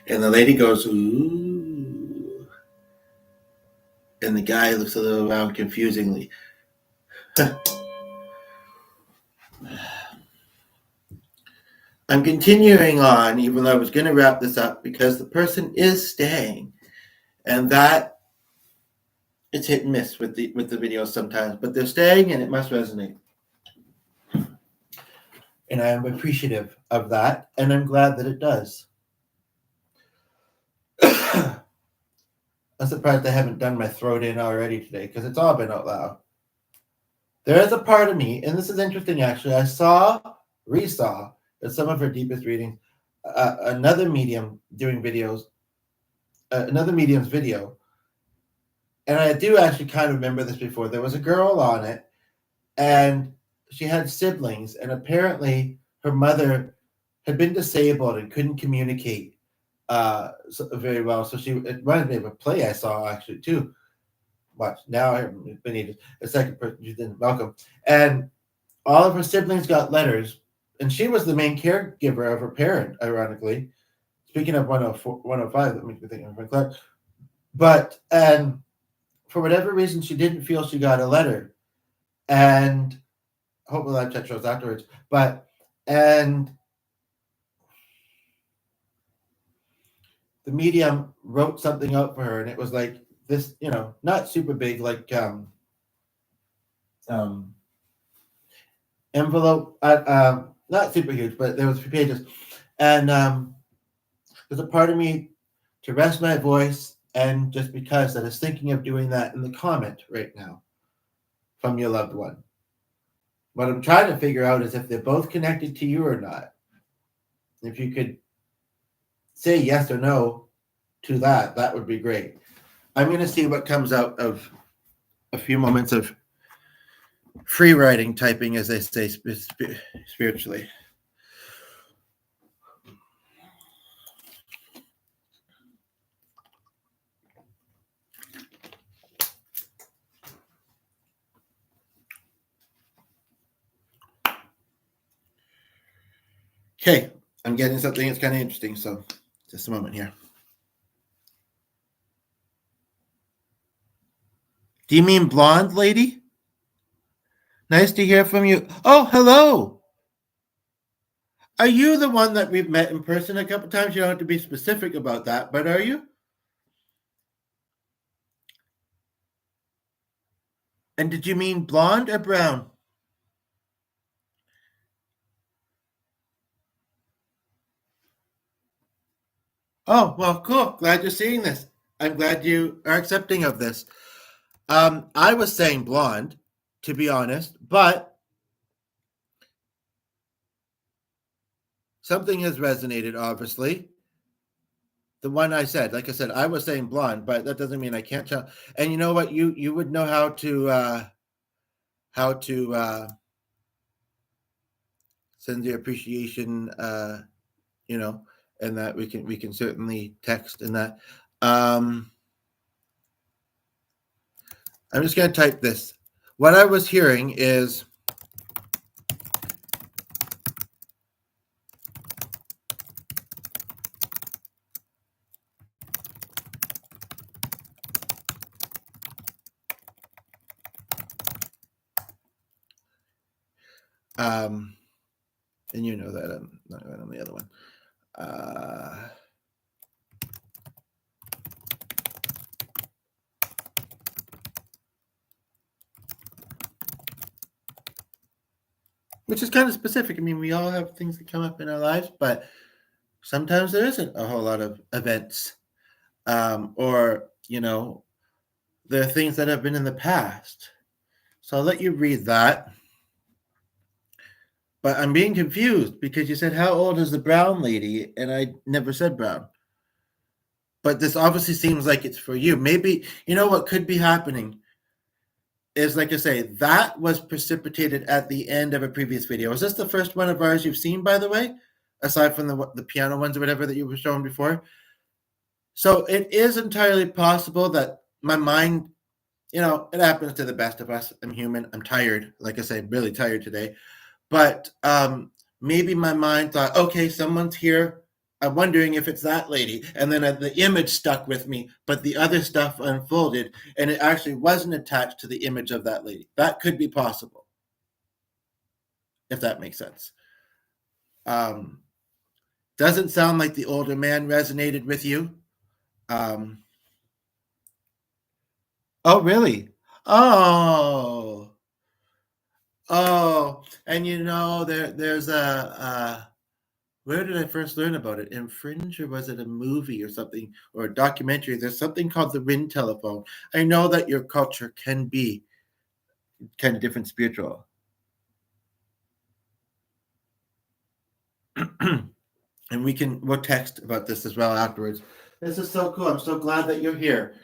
And the lady goes, ooh. And the guy looks a little around confusingly. I'm continuing on, even though I was going to wrap this up, because the person is staying. And that, it's hit and miss with the videos sometimes. But they're staying, and it must resonate. And I am appreciative of that, and I'm glad that it does. I'm surprised I haven't done my throat in already today, because it's all been out loud. There is a part of me, and this is interesting actually, I resaw at some of her deepest readings, another medium doing videos, another medium's video. And I do actually kind of remember this before. There was a girl on it, and she had siblings, and apparently her mother had been disabled and couldn't communicate very well. So it reminded me of a play I saw actually too. Watch now. I've been a second person you didn't welcome, and all of her siblings got letters, and she was the main caregiver of her parent, ironically. Speaking of 104, 105, that makes me think of Frank Clark. But, and for whatever reason, she didn't feel she got a letter. And hopefully I'll check those afterwards. But, and the medium wrote something out for her, and it was like this, you know, not super big, like envelope, not super huge, but there was 3 pages. And there's a part of me to rest my voice, and just because that is thinking of doing that in the comment right now from your loved one. What I'm trying to figure out is if they're both connected to you or not. If you could say yes or no to that, that would be great. I'm going to see what comes out of a few moments of free writing typing, as they say spiritually. Okay, I'm getting something that's kind of interesting, so just a moment here. Do you mean blonde lady? Nice to hear from you. Oh, hello. Are you the one that we've met in person a couple times? You don't have to be specific about that, but are you? And did you mean blonde or brown? Oh, well, cool. Glad you're seeing this. I'm glad you are accepting of this. I was saying blonde, to be honest, but something has resonated, obviously. The one I said, like I said, I was saying blonde, but that doesn't mean I can't tell. And you know what? You would know how to send the appreciation, you know, and that we can certainly text and that. I'm just going to type this. What I was hearing is and you know that I'm not going on the other one. Which is kind of specific. I mean, we all have things that come up in our lives, but sometimes there isn't a whole lot of events, or, you know, there are things that have been in the past. So I'll let you read that. But I'm being confused because you said, how old is the brown lady? And I never said brown. But this obviously seems like it's for you. Maybe, you know what could be happening is, like I say, that was precipitated at the end of a previous video. Is this the first one of ours you've seen, by the way? Aside from the piano ones or whatever that you were showing before. So it is entirely possible that my mind, you know, it happens to the best of us. I'm human. I'm tired. Like I say, really tired today. But maybe my mind thought, okay, someone's here. I'm wondering if it's that lady. And then the image stuck with me, but the other stuff unfolded, and it actually wasn't attached to the image of that lady. That could be possible, if that makes sense. Doesn't sound like the older man resonated with you. Oh, really? Oh. Oh, and you know, there's a where did I first learn about it? In Fringe, or was it a movie or something, or a documentary? There's something called the Ring telephone. I know that your culture can be kind of different spiritual. And we'll text about this as well afterwards. This is so cool. I'm so glad that you're here.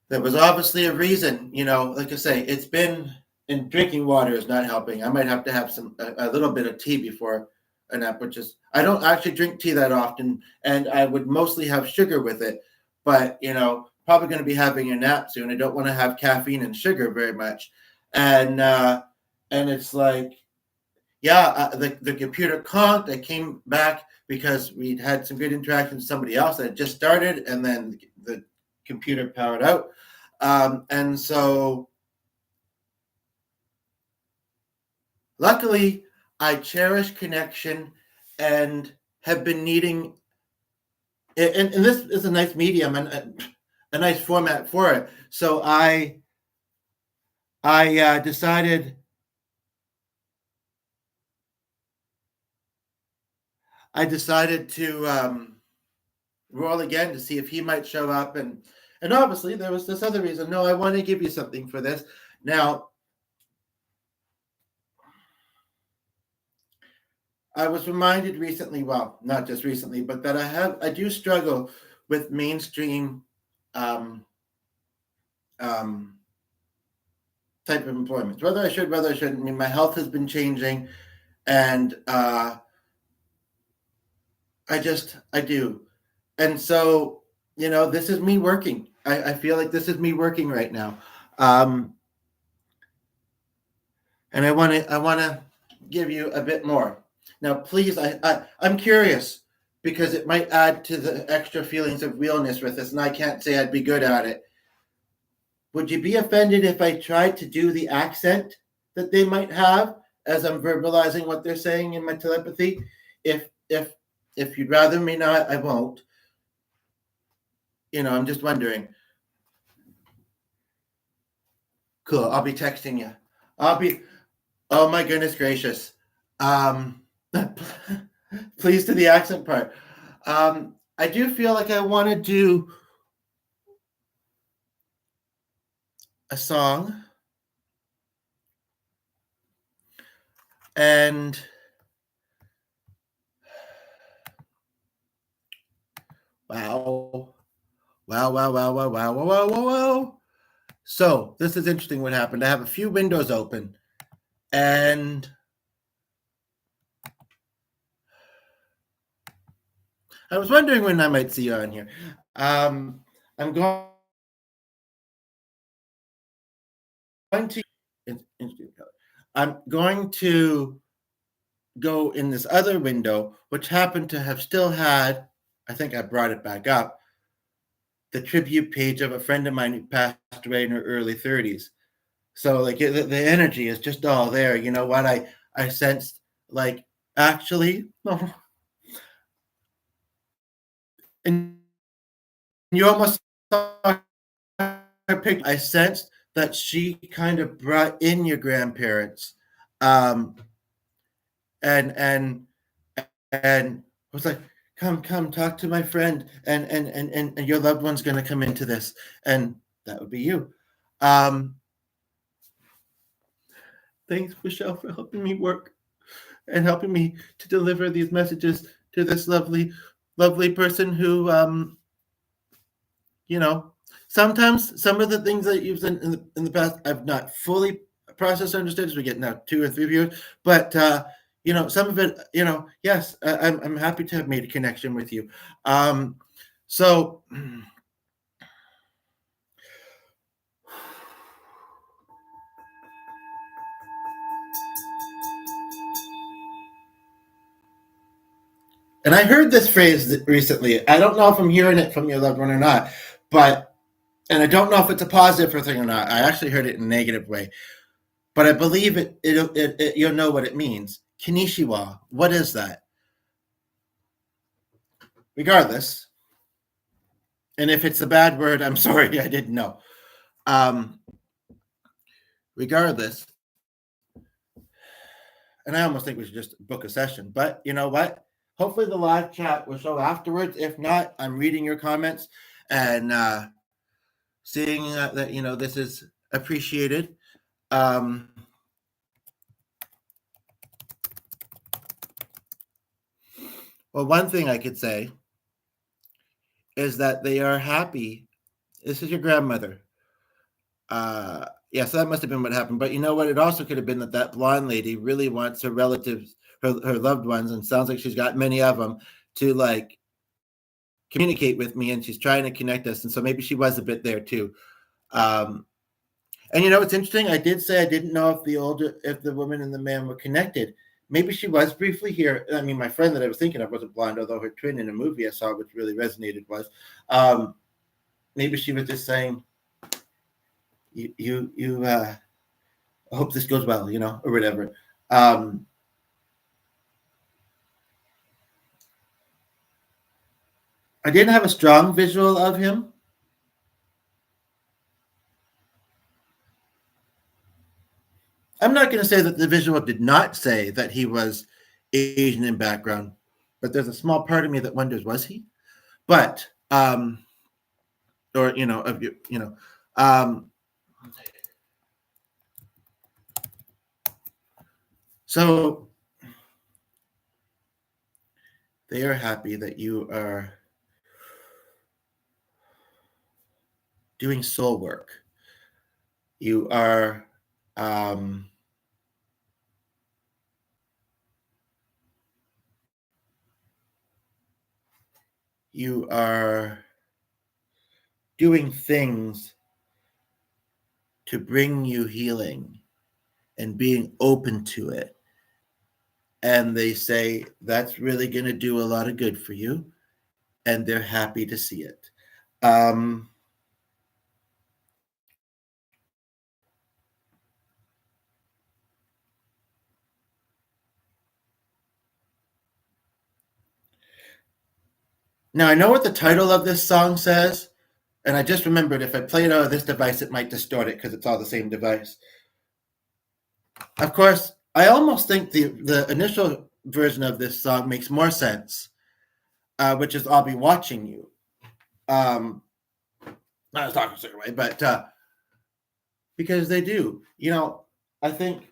There was obviously a reason, you know, like I say, it's been, and drinking water is not helping. I might have to have a little bit of tea before a nap, which is, I don't actually drink tea that often, and I would mostly have sugar with it. But, you know, probably going to be having a nap soon. I don't want to have caffeine and sugar very much. And it's like, yeah, the computer conked. I came back because we'd had some good interaction with somebody else that had just started, and then the computer powered out. And so luckily, I cherish connection and have been needing, and this is a nice medium and a nice format for it. So I decided to roll again to see if he might show up, and obviously there was this other reason. No, I want to give you something for this. Now, I was reminded recently, well, not just recently, but that I do struggle with mainstream type of employment. Whether I should, whether I shouldn't. I mean, my health has been changing, and I do. And so, this is me working. I feel like this is me working right now. And I want to give you a bit more. Now, please, I'm curious because it might add to the extra feelings of realness with this, and I can't say I'd be good at it. Would you be offended if I tried to do the accent that they might have as I'm verbalizing what they're saying in my telepathy? If you'd rather me not, I won't. I'm just wondering. Cool. I'll be texting you. Oh my goodness gracious. Please do the accent part. I do feel like I want to do a song, and wow. So this is interesting what happened. I have a few windows open, and I was wondering when I might see you on here. I'm going to go in this other window, which happened to have still had, I think I brought it back up, the tribute page of a friend of mine who passed away in her early 30s. So like the energy is just all there. You know what? I sensed like actually no. And you almost saw her picture. I sensed that she kind of brought in your grandparents, and was like, come talk to my friend, and your loved one's going to come into this, and that would be you. Thanks, Michelle, for helping me work and helping me to deliver these messages to this lovely person who sometimes some of the things that you've done in the past I've not fully processed or understood, as we get now 2 or 3 viewers, but some of it, yes, I'm happy to have made a connection with you. So and I heard this phrase recently. I don't know if I'm hearing it from your loved one or not, and I don't know if it's a positive thing or not. I actually heard it in a negative way, but I believe it you'll know what it means. Konnichiwa. What is that? Regardless, and if it's a bad word, I'm sorry, I didn't know. Regardless, and I almost think we should just book a session, but you know what? Hopefully the live chat will show afterwards. If not, I'm reading your comments and seeing that this is appreciated. Well, one thing I could say is that they are happy. This is your grandmother. Yeah, so that must have been what happened. But you know what? It also could have been that blonde lady really wants her relatives, her loved ones, and sounds like she's got many of them, to like communicate with me, and she's trying to connect us. And so maybe she was a bit there too. And it's interesting. I did say I didn't know if the woman and the man were connected. maybe she was briefly here. I mean, my friend that I was thinking of wasn't blind, although her twin in a movie I saw, which really resonated, was. Maybe she was just saying, you I hope this goes well, or whatever. I didn't have a strong visual of him. I'm not going to say that the visual did not say that he was Asian in background, but there's a small part of me that wonders, was he? But, or, so they are happy that you are doing soul work. You are doing things to bring you healing and being open to it. And they say that's really going to do a lot of good for you, and they're happy to see it. Now, I know what the title of this song says, and I just remembered if I play it out of this device, it might distort it because it's all the same device. Of course, I almost think the initial version of this song makes more sense, which is I'll be watching you. Not as talking a certain way, but because they do. I think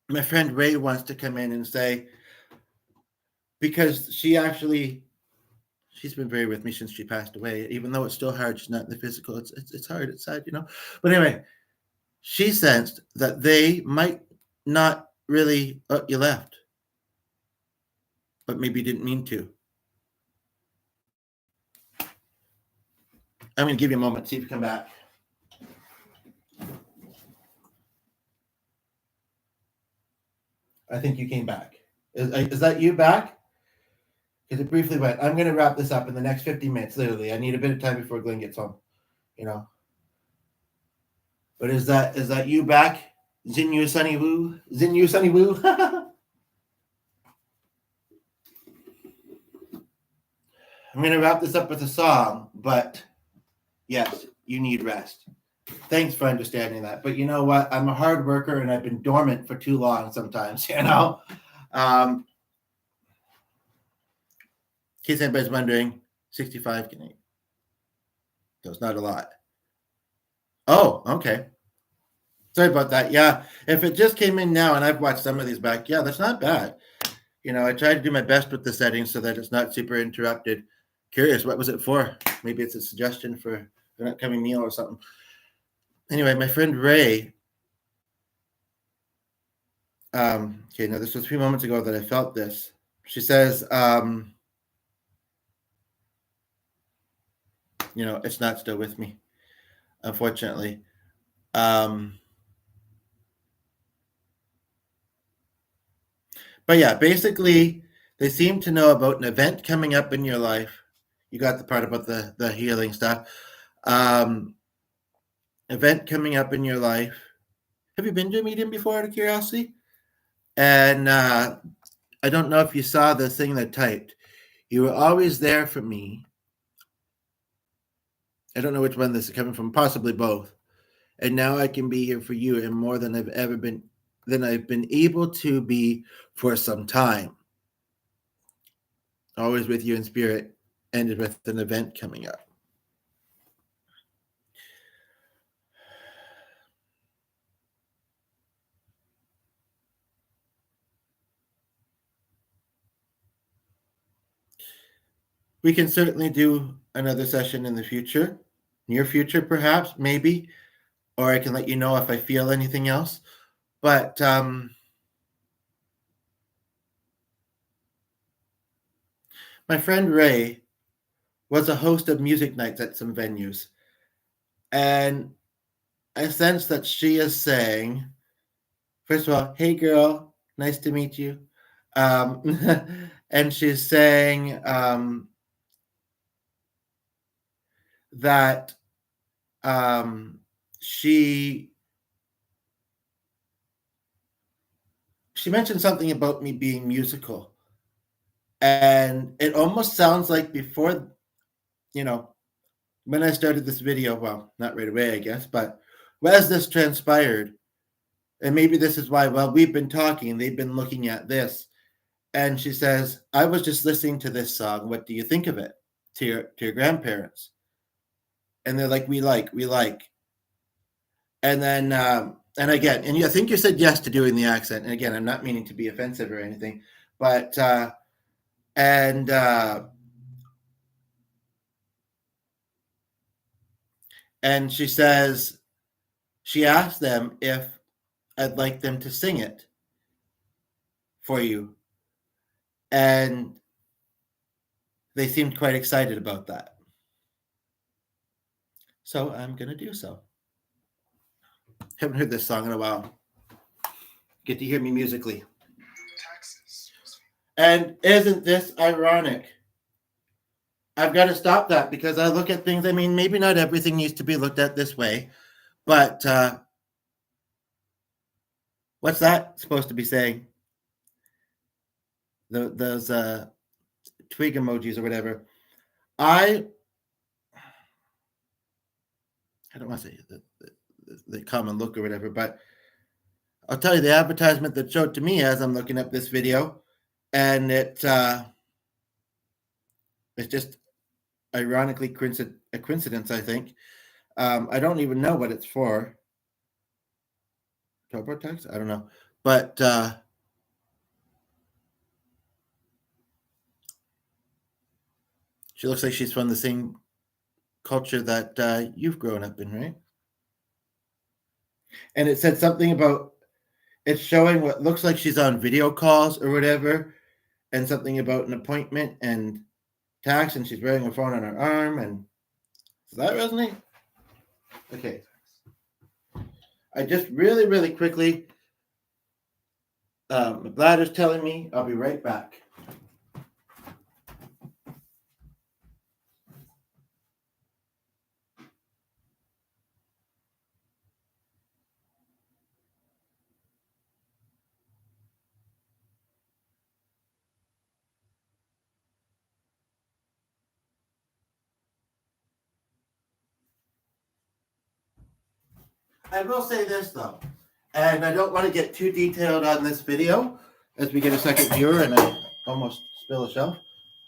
my friend Ray wants to come in and say, because she's been very with me since she passed away, even though it's still hard. She's not in the physical. It's hard. It's sad, But anyway, she sensed that they might not really. Oh, you left, but maybe didn't mean to. I'm going to give you a moment. See if you come back. I think you came back. Is that you back? Because it briefly went. I'm going to wrap this up in the next 50 minutes, literally. I need a bit of time before Glenn gets home, But is that you back? Xinyu Sunny Woo? Xinyu Sunny Woo? I'm going to wrap this up with a song, but yes, you need rest. Thanks for understanding that. But you know what? I'm a hard worker and I've been dormant for too long sometimes, In case anybody's wondering, 65 Canadian. So it's not a lot. Oh, okay. Sorry about that. Yeah, if it just came in now and I've watched some of these back, yeah, that's not bad. I try to do my best with the settings so that it's not super interrupted. Curious, what was it for? Maybe it's a suggestion for an upcoming meal or something. Anyway, my friend Ray. Okay, now this was a few moments ago that I felt this. She says, it's not still with me, unfortunately. But yeah, basically, they seem to know about an event coming up in your life. You got the part about the healing stuff. Event coming up in your life. Have you been to a medium before, out of curiosity? And I don't know if you saw the thing that typed. You were always there for me. I don't know which one this is coming from, possibly both. And now I can be here for you, and more than I've been able to be for some time. Always with you in spirit, ended with an event coming up. We can certainly do another session in the future, near future perhaps, maybe, or I can let you know if I feel anything else. But my friend Ray was a host of music nights at some venues, and I sense that she is saying, First of all, hey girl, nice to meet you. And she's saying that she mentioned something about me being musical, and it almost sounds like before, when I started this video, well, not right away, I guess, but as this transpired, and maybe this is why, well, we've been talking, they've been looking at this, and she says, I was just listening to this song. What do you think of it? To your grandparents. And they're like, we like. And then, and again, and I think you said yes to doing the accent. And again, I'm not meaning to be offensive or anything, but, and she says, she asked them if I'd like them to sing it for you. And they seemed quite excited about that. So I'm going to do so. Haven't heard this song in a while. Get to hear me musically. And isn't this ironic? I've got to stop that because I look at things. I mean, maybe not everything needs to be looked at this way, but what's that supposed to be saying? Those twig emojis or whatever. I don't want to say the common look or whatever, but I'll tell you the advertisement that showed to me as I'm looking up this video, and it's just ironically a coincidence, I think. I don't even know what it's for. TurboTax? I don't know. But she looks like she's from the same culture that you've grown up in, right? And it said something about it's showing what looks like she's on video calls or whatever, and something about an appointment and tax, and she's wearing her phone on her arm. And does that resonate? Okay. I just really, really quickly, my bladder's telling me I'll be right back. I will say this, though, and I don't want to get too detailed on this video as we get a second viewer and I almost spill a shelf.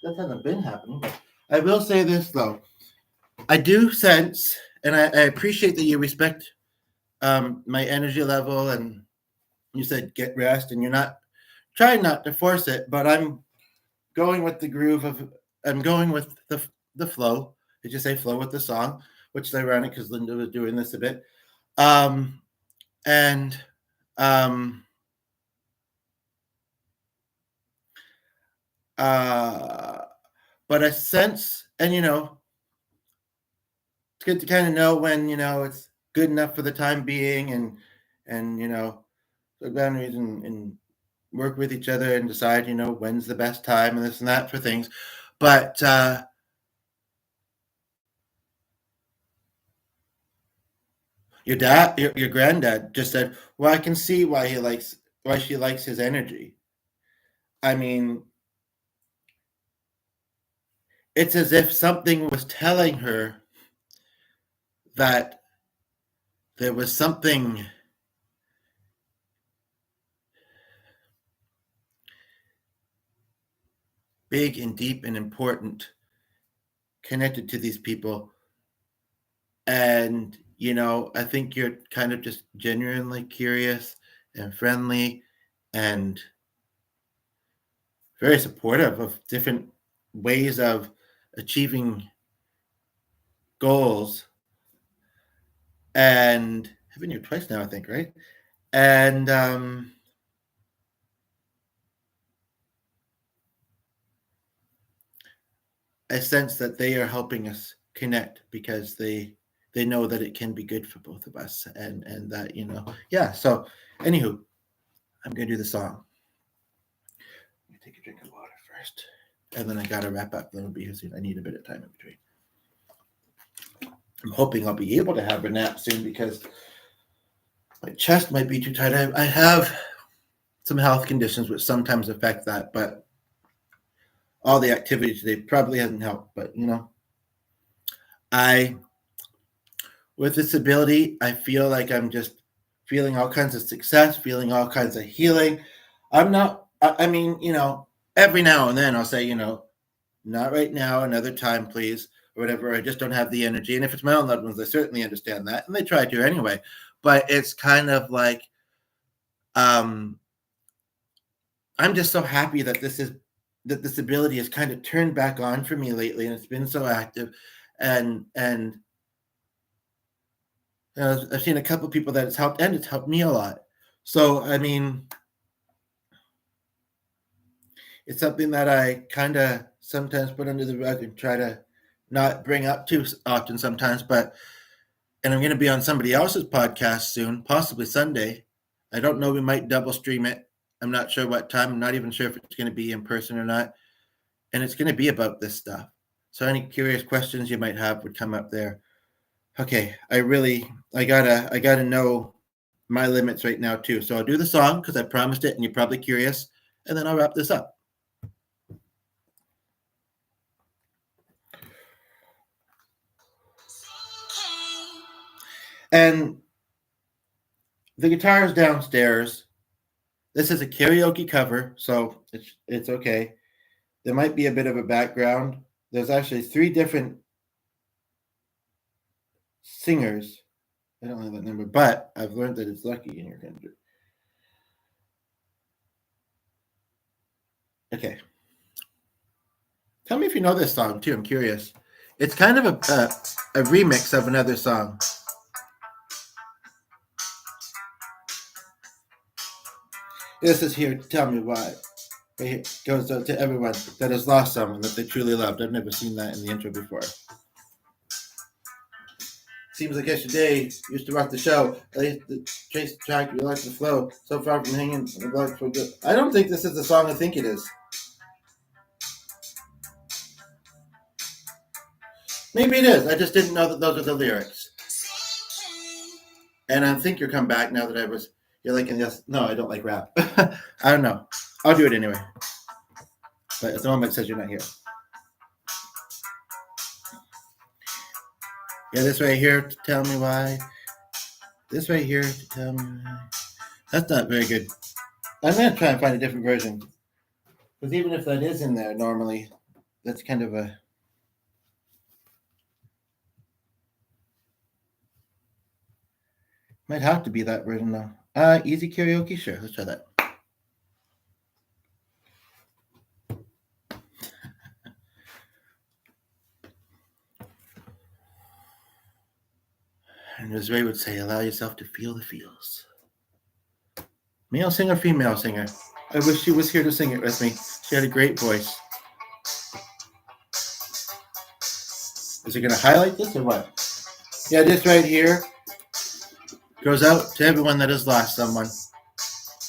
That hasn't been happening, but I will say this, though. I do sense, and I appreciate that you respect my energy level, and you said get rest, and you're not trying not to force it, but I'm going with the groove I'm going with the flow. Did you say flow with the song? Which is ironic because Linda was doing this a bit. But I sense, and it's good to kind of know when it's good enough for the time being, and set boundaries and work with each other and decide when's the best time and this and that for things. But your granddad just said, well, I can see why she likes his energy. I mean, it's as if something was telling her that there was something big and deep and important connected to these people. And, I think you're kind of just genuinely curious and friendly and very supportive of different ways of achieving goals. And I've been here twice now, I think, right? And I sense that they are helping us connect because they know that it can be good for both of us, and that yeah. So, anywho, I'm going to do the song. Let me take a drink of water first. And then I got to wrap up a little because I need a bit of time in between. I'm hoping I'll be able to have a nap soon because my chest might be too tight. I have some health conditions which sometimes affect that, but all the activity today probably hasn't helped. But, with this ability, I feel like I'm just feeling all kinds of success, feeling all kinds of healing. Every now and then I'll say, not right now, another time, please, or whatever. I just don't have the energy. And if it's my own loved ones, I certainly understand that. And they try to anyway. But it's kind of like, I'm just so happy that this ability has kind of turned back on for me lately. And it's been so active. And I've seen a couple of people that it's helped, and it's helped me a lot. So, it's something that I kind of sometimes put under the rug and try to not bring up too often sometimes. And I'm going to be on somebody else's podcast soon, possibly Sunday. I don't know. We might double stream it. I'm not sure what time. I'm not even sure if it's going to be in person or not. And it's going to be about this stuff. So any curious questions you might have would come up there. Okay, I gotta know my limits right now too. So I'll do the song because I promised it and you're probably curious, and then I'll wrap this up. And the guitar is downstairs. This is a karaoke cover, so it's okay. There might be a bit of a background. There's actually 3 different singers. I don't have that number, but I've learned that it's lucky in your country. Okay. Tell me if you know this song too. I'm curious. It's kind of a remix of another song. This is Here to Tell Me Why. It goes out to everyone that has lost someone that they truly loved. I've never seen that in the intro before. Seems like yesterday used to rock the show. I used to chase the track, relax the flow. So far from hanging, the blood for good. I don't think this is the song I think it is. Maybe it is. I just didn't know that those are the lyrics. And I think you're come back now that you're like, yes, no, I don't like rap. I don't know. I'll do it anyway. But at the moment it says you're not here. Yeah, this right here to tell me why. This right here to tell me why. That's not very good. I'm going to try and find a different version. Because even if that is in there normally, that's kind of a... Might have to be that version though. Easy karaoke? Sure, let's try that. And as Ray would say, allow yourself to feel the feels. Male singer, female singer. I wish she was here to sing it with me. She had a great voice. Is it going to highlight this or what? Yeah, this right here goes out to everyone that has lost someone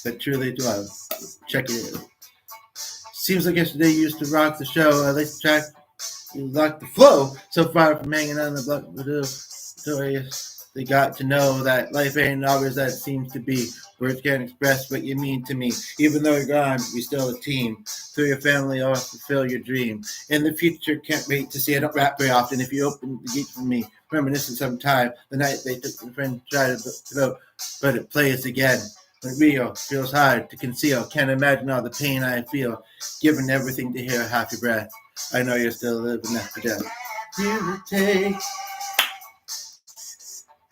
that truly love. Check it out. Seems like yesterday you used to rock the show. I like the track. You locked the flow. So far from hanging on the block. Stories. They got to know that life ain't always that it seems to be. Words can't express what you mean to me. Even though you're gone, we still a team. Through your family, I'll fulfill your dream. In the future, can't wait to see. I don't rap very often. If you open the gate for me, reminiscing sometime. The night they took the friend, tried to vote, but it plays again. When real feels hard to conceal. Can't imagine all the pain I feel. Giving everything to hear half your breath. I know you're still living after death. You take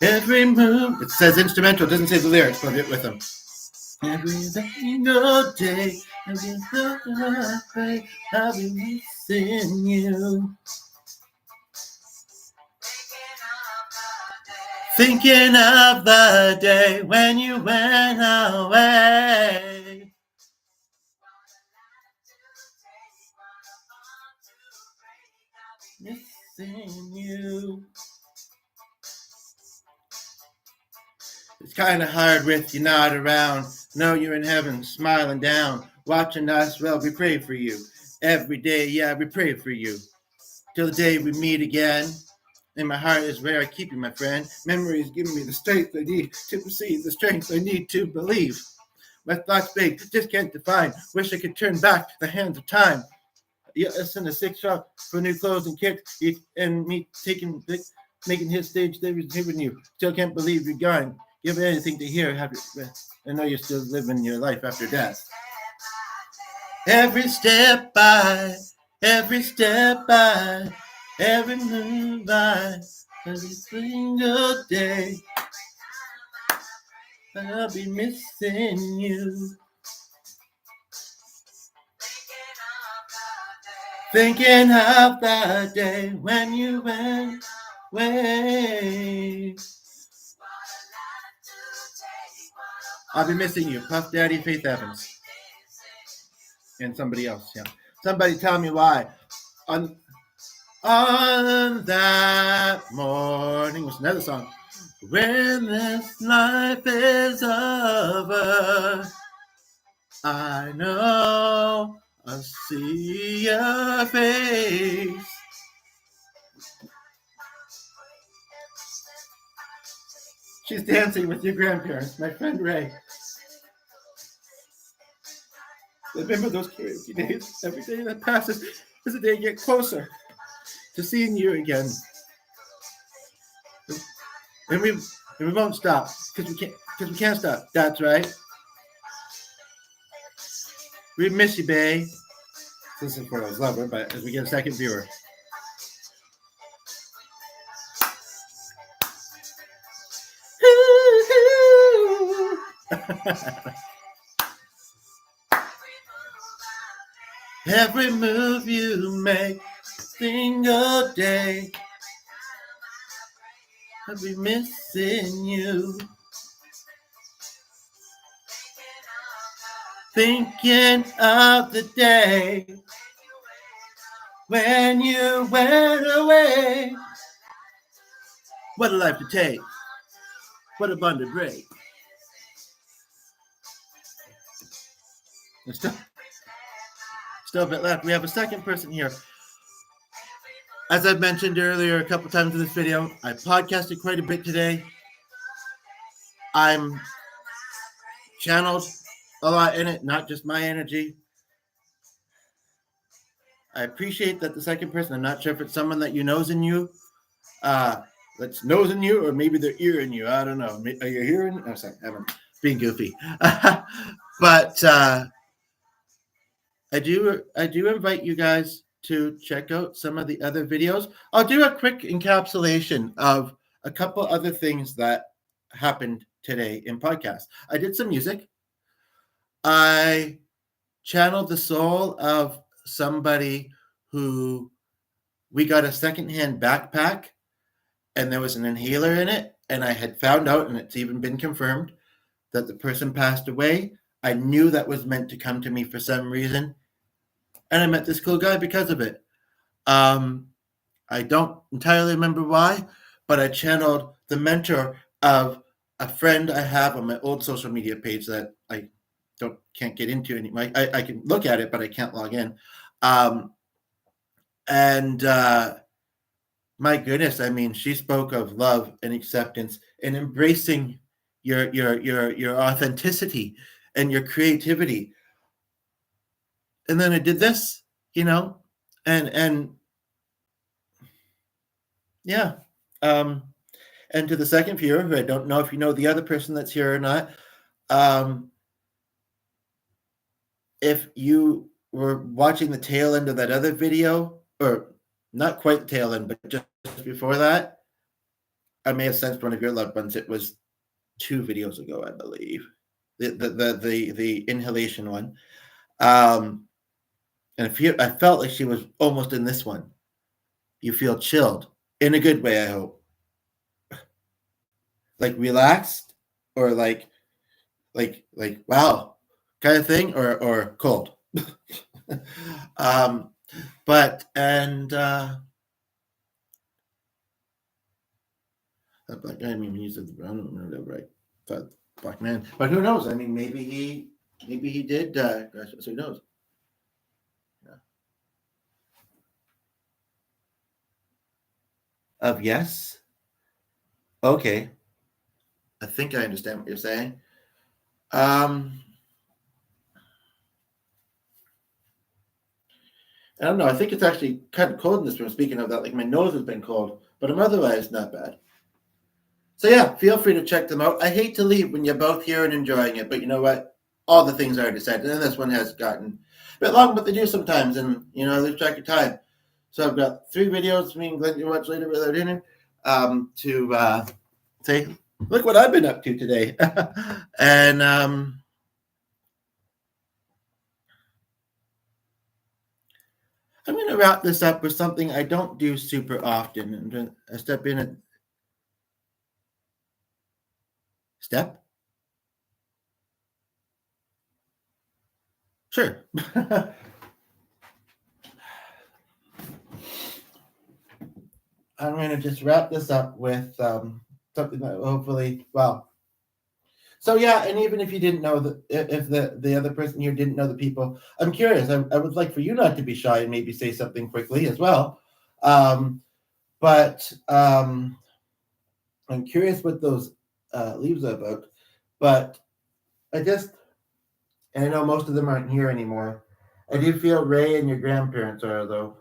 every move. It says instrumental, it doesn't say the lyrics, but it with them. Every single day, every single day, I'll be missing you. Thinking of the day when you went away. Missing you. It's kind of hard with you not around. Know you're in heaven, smiling down, watching us. Well, we pray for you every day. Yeah, we pray for you till the day we meet again. And my heart is where I keep you, my friend. Memories giving me the strength I need to perceive, the strength I need to believe. My thoughts big, just can't define. Wish I could turn back the hands of time. Yeah, in a six shop for new clothes and kicks, and me making his stage giving you. Still can't believe you're gone. Give anything to hear. I know you're still living your life after death. Every step every move every single day, I'll be missing you. Thinking of the day when you went away. I'll be missing you, Puff Daddy, Faith Evans. And somebody else, yeah. Somebody tell me why. On that morning, what's another song? When this life is over, I know I'll see your face. She's dancing with your grandparents, my friend Ray. Remember those karaoke days? Every day that passes is a day you get closer to seeing you again. And we won't stop because we can't stop. That's right. We miss you, babe. This is for those lover, but as we get a second viewer. Every move you make, single day, I'll be missing you. Thinking of the day when you went away. What a life to take. What a bond to break. There's still a bit left. We have a second person here. As I've mentioned earlier a couple times in this video, I podcasted quite a bit today. I'm channeled a lot in it, not just my energy. I appreciate that the second person, I'm not sure if it's someone that you knows in you, that's nose in you, or maybe they're ear in you. I don't know. Are you hearing? Oh, sorry, I'm being goofy. But I do invite you guys to check out some of the other videos. I'll do a quick encapsulation of a couple other things that happened today in podcast. I did some music. I channeled the soul of somebody who we got a secondhand backpack and there was an inhaler in it. And I had found out, and it's even been confirmed, that the person passed away. I knew that was meant to come to me for some reason. And I met this cool guy because of it. I don't entirely remember why, but I channeled the mentor of a friend I have on my old social media page that I can't get into anymore. I can look at it, but I can't log in. My goodness, I mean, she spoke of love and acceptance and embracing your authenticity and your creativity. And then I did this, and yeah. And to the second viewer, who I don't know if you know the other person that's here or not, if you were watching the tail end of that other video, or not quite the tail end, but just before that, I may have sensed one of your loved ones. It was 2 videos ago, I believe, the inhalation one. And I felt like she was almost in this one. You feel chilled in a good way, I hope. Like relaxed, or like wow kind of thing, or cold. But I mean, you said the brown, right? But Black man. But who knows? I mean, maybe he did. So who knows? Yeah. Of yes. Okay. I think I understand what you're saying. I don't know. I think it's actually kind of cold in this room. Speaking of that, like my nose has been cold, but I'm otherwise not bad. So yeah, feel free to check them out. I hate to leave when you're both here and enjoying it, but you know what? All the things I already said, and then this one has gotten a bit long, but they do sometimes, and you know, lose track of time. So I've got 3 videos me and Glenn can watch later without dinner to say, look what I've been up to today. And I'm going to wrap this up with something I don't do super often. I'm going to step in and step. Sure. I'm going to just wrap this up with something that hopefully, well, so yeah, and even if you didn't know that, if the other person here didn't know the people, I'm curious. I would like for you not to be shy and maybe say something quickly as well. But I'm curious what those leaves are about. But I just, and I know most of them aren't here anymore. I do feel Ray and your grandparents are, though.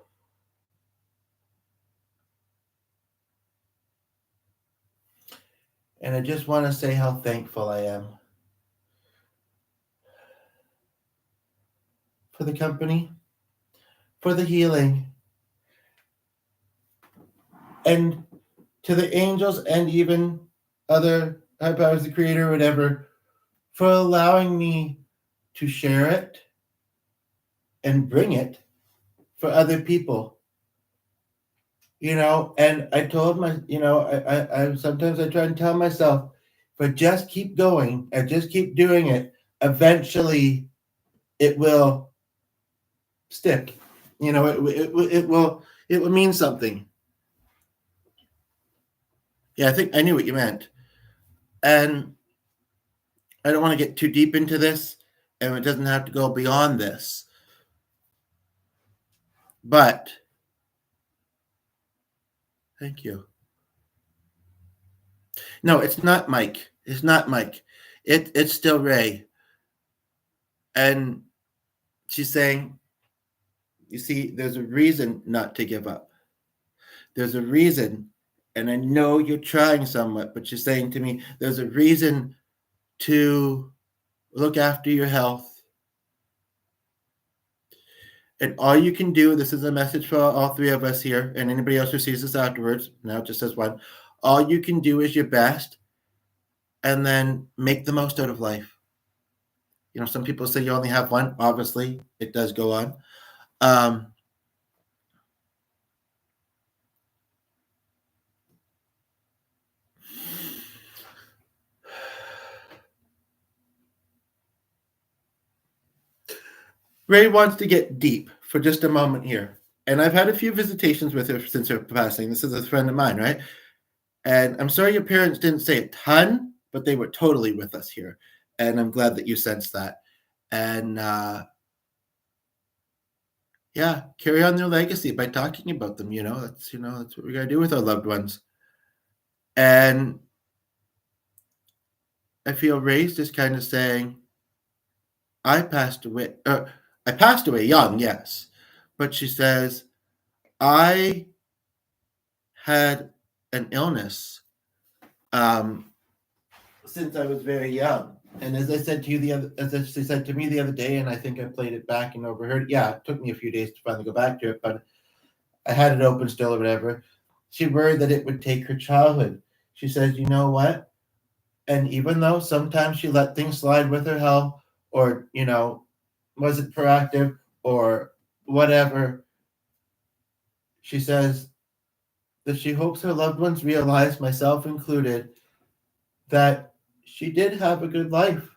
And I just want to say how thankful I am for the company, for the healing, and to the angels and even other high powers, the creator, or whatever, for allowing me to share it and bring it for other people. You know, and I told my, you know, I sometimes I try and tell myself, if I just keep going and just keep doing it, eventually it will stick. You know, it will mean something. Yeah, I think I knew what you meant. And I don't want to get too deep into this, and it doesn't have to go beyond this. But thank you. No, it's not Mike. It's not Mike. It's still Ray. And she's saying, you see, there's a reason not to give up. There's a reason, and I know you're trying somewhat, but she's saying to me, there's a reason to look after your health. And all you can do, this is a message for all 3 of us here, and anybody else who sees this afterwards, now it just says one, all you can do is your best, and then make the most out of life. You know, some people say you only have one. Obviously, it does go on. Ray wants to get deep for just a moment here. And I've had a few visitations with her since her passing. This is a friend of mine, right? And I'm sorry your parents didn't say a ton, but they were totally with us here. And I'm glad that you sensed that. And yeah, carry on their legacy by talking about them. That's what we gotta do with our loved ones. And I feel Ray's just kind of saying, I passed away. I passed away young, yes. But she says, I had an illness since I was very young. And as I said to you as she said to me the other day, and I think I played it back and overheard. Yeah, it took me a few days to finally go back to it, but I had it open still or whatever. She worried that it would take her childhood. She says, you know what? And even though sometimes she let things slide with her health, or wasn't proactive or whatever, she says that she hopes her loved ones realize, myself included, that she did have a good life.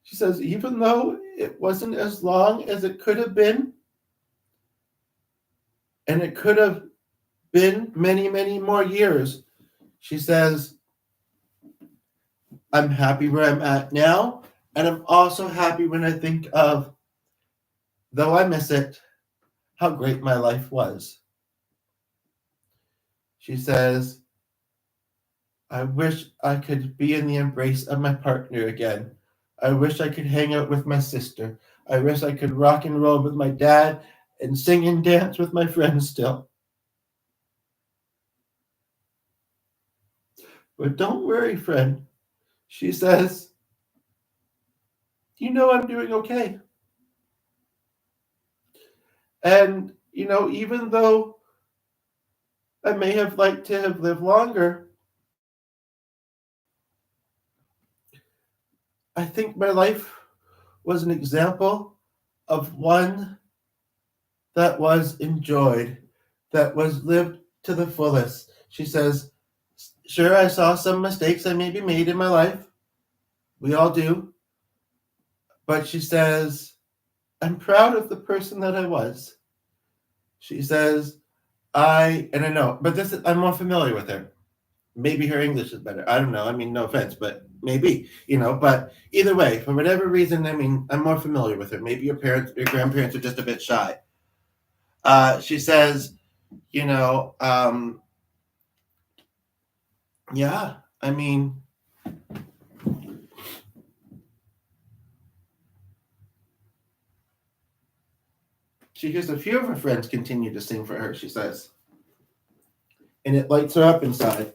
She says, even though it wasn't as long as it could have been, and it could have been many, many more years, she says, I'm happy where I'm at now, and I'm also happy when I think of, though I miss it, how great my life was. She says, I wish I could be in the embrace of my partner again. I wish I could hang out with my sister. I wish I could rock and roll with my dad and sing and dance with my friends still. But don't worry, friend. She says, you know I'm doing okay. And, even though I may have liked to have lived longer, I think my life was an example of one that was enjoyed, that was lived to the fullest. She says, sure, I saw some mistakes I maybe made in my life. We all do. But she says, I'm proud of the person that I was. She says, I know, but I'm more familiar with her. Maybe her English is better. I don't know. I mean, no offense, but maybe, but either way, for whatever reason, I'm more familiar with her. Maybe your grandparents are just a bit shy. She says, yeah, I mean, she hears a few of her friends continue to sing for her, she says. And it lights her up inside.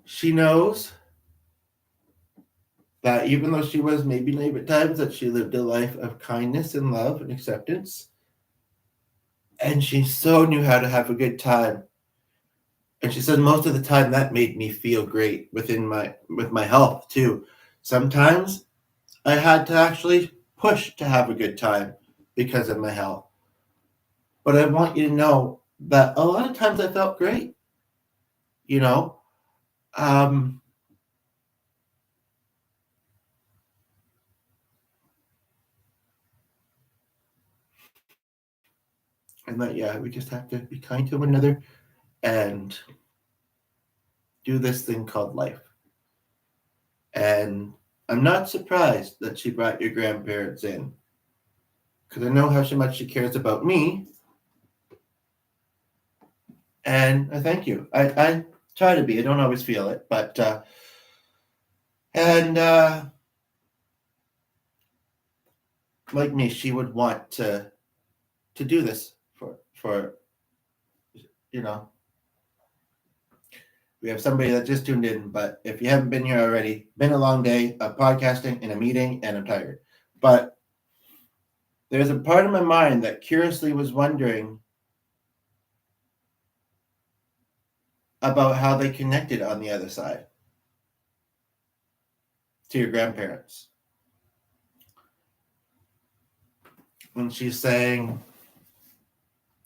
She knows that even though she was maybe naive at times, that she lived a life of kindness and love and acceptance. And she so knew how to have a good time. And she said most of the time that made me feel great with my health too. Sometimes I had to actually push to have a good time because of my health. But I want you to know that a lot of times I felt great. And that, yeah, we just have to be kind to one another and do this thing called life. And I'm not surprised that she brought your grandparents in, because I know how much she cares about me. And I thank you. I try to be. I don't always feel it, but like me, she would want to do this for we have somebody that just tuned in, but if you haven't been here already, been a long day of podcasting and a meeting, and I'm tired. But there's a part of my mind that curiously was wondering about how they connected on the other side to your grandparents. And she's saying,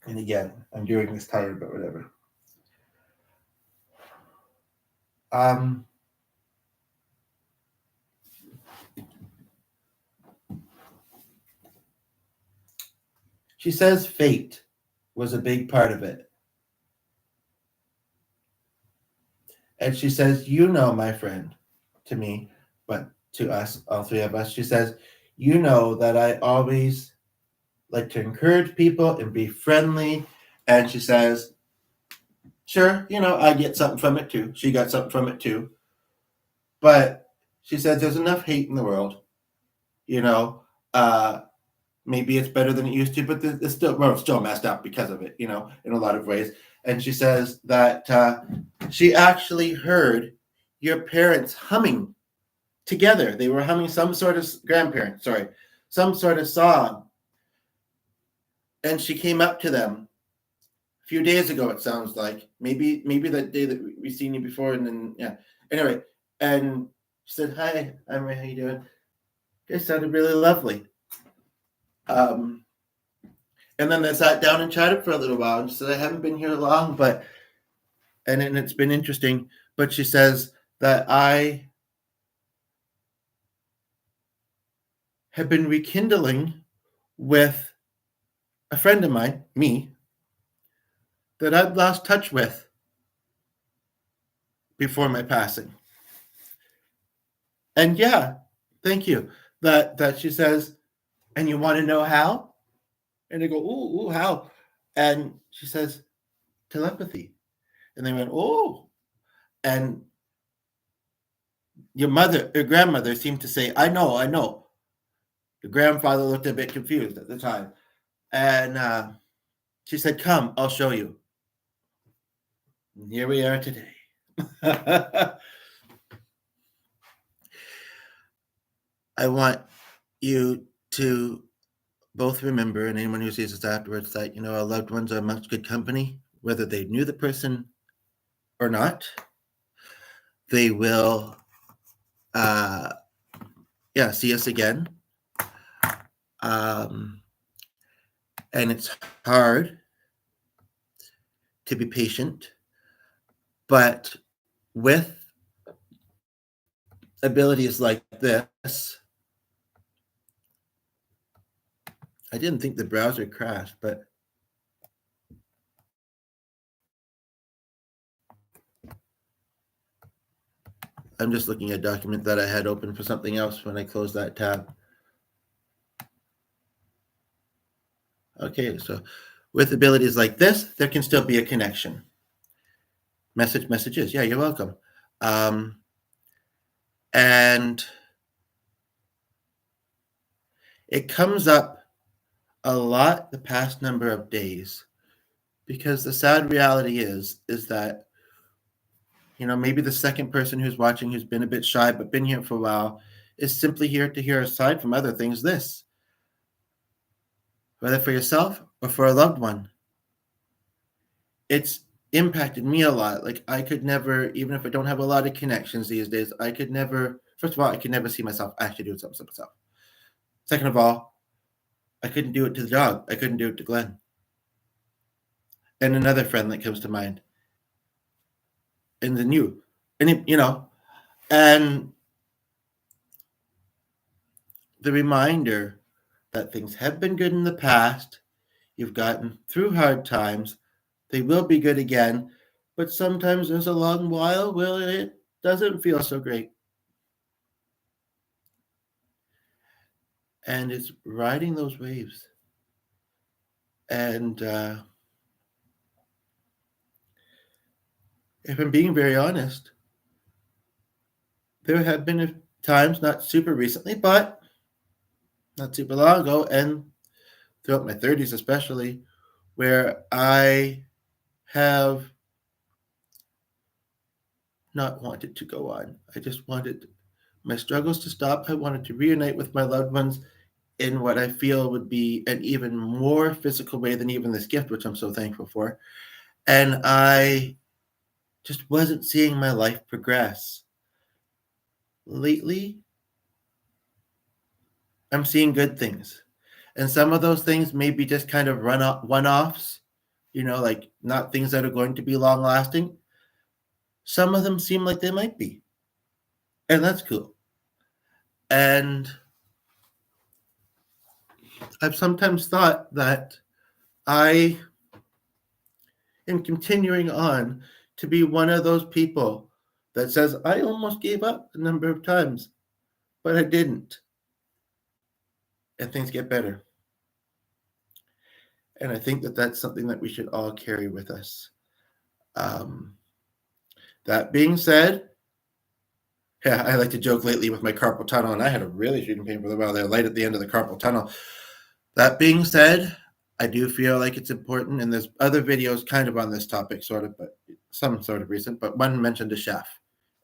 and again, I'm doing this tired, but whatever. She says fate was a big part of it. And she says, my friend, to me, but to us, all three of us, she says, that I always like to encourage people and be friendly. And she says, sure, I get something from it too. She got something from it too. But she says there's enough hate in the world. Maybe it's better than it used to, but it's still messed up because of it, in a lot of ways. And she says that she actually heard your parents humming together. They were humming some sort of song. And she came up to them a few days ago, it sounds like. Maybe that day that we've seen you before. And then, yeah. Anyway, and she said, hi, I'm Ray, how you doing? You guys sounded really lovely. And then they sat down and chatted for a little while. And she said, I haven't been here long, and it's been interesting. But she says that I have been rekindling with a friend of mine, me, that I'd lost touch with before my passing. And yeah, thank you. That she says, and you want to know how? And I go, ooh, how? And she says, telepathy. And they went, oh. And your grandmother seemed to say, I know. The grandfather looked a bit confused at the time. And she said, come, I'll show you. And here we are today. I want you to both remember, and anyone who sees this afterwards, that, our loved ones are amongst good company, whether they knew the person or not. They will, see us again. And it's hard to be patient, but with abilities like this, I didn't think the browser crashed, but I'm just looking at a document that I had open for something else when I closed that tab. Okay, so with abilities like this, there can still be a connection. Messages. Yeah, you're welcome. And it comes up a lot the past number of days, because the sad reality is that, maybe the second person who's watching, who's been a bit shy but been here for a while, is simply here to hear, aside from other things, this, whether for yourself or for a loved one. It's impacted me a lot. Like, I could never, even if I don't have a lot of connections these days, I could never, first of all, I could never see myself actually doing something to myself. Second of all, I couldn't do it to the dog. I couldn't do it to Glenn. And another friend that comes to mind. And then you. And, and the reminder that things have been good in the past. You've gotten through hard times. They will be good again. But sometimes there's a long while where it doesn't feel so great. And it's riding those waves. And if I'm being very honest, there have been times, not super recently, but not super long ago, and throughout my 30s especially, where I have not wanted to go on. I just wanted my struggles to stop. I wanted to reunite with my loved ones in what I feel would be an even more physical way than even this gift, which I'm so thankful for. And I just wasn't seeing my life progress. Lately, I'm seeing good things. And some of those things may be just kind of one-offs, like not things that are going to be long-lasting. Some of them seem like they might be. And that's cool. And I've sometimes thought that I am continuing on to be one of those people that says, I almost gave up a number of times, but I didn't. And things get better. And I think that that's something that we should all carry with us. That being said, yeah, I like to joke lately with my carpal tunnel, and I had a really shooting pain for a while there, light at the end of the carpal tunnel. That being said, I do feel like it's important, and there's other videos kind of on this topic, sort of, but some sort of recent, but one mentioned a chef,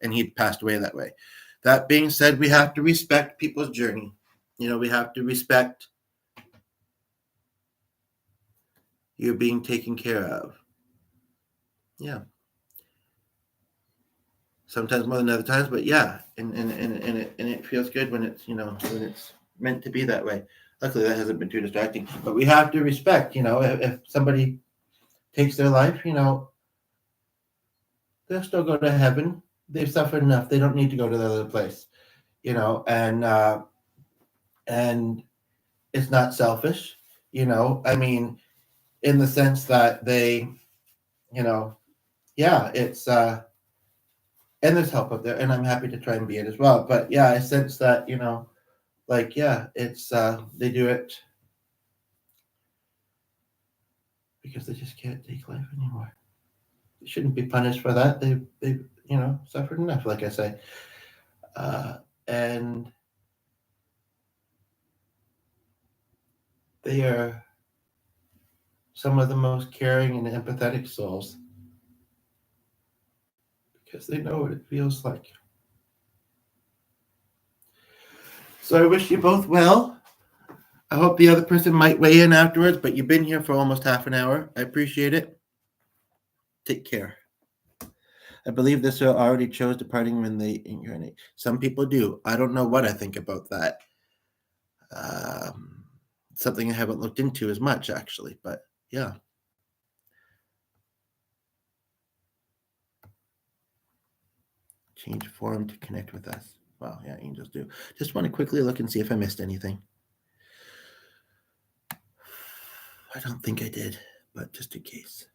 and he passed away that way. That being said, we have to respect people's journey. We have to respect you being taken care of. Yeah. Sometimes more than other times, but yeah, and it feels good when it's when it's meant to be that way. Luckily, that hasn't been too distracting. But we have to respect, if somebody takes their life, they'll still go to heaven. They've suffered enough. They don't need to go to the other place, and it's not selfish, I mean, in the sense that they, yeah, it's and there's help out there, and I'm happy to try and be it as well. But yeah, I sense that, like, yeah, it's they do it because they just can't take life anymore. They shouldn't be punished for that. They've suffered enough, like I say. And they are some of the most caring and empathetic souls because they know what it feels like. So I wish you both well. I hope the other person might weigh in afterwards, but you've been here for almost half an hour. I appreciate it. Take care. I believe this girl already chose departing when they incarnate. Some people do. I don't know what I think about that. Something I haven't looked into as much, actually, but yeah. Change form to connect with us. Well, yeah, angels do. Just want to quickly look and see if I missed anything. I don't think I did, but just in case.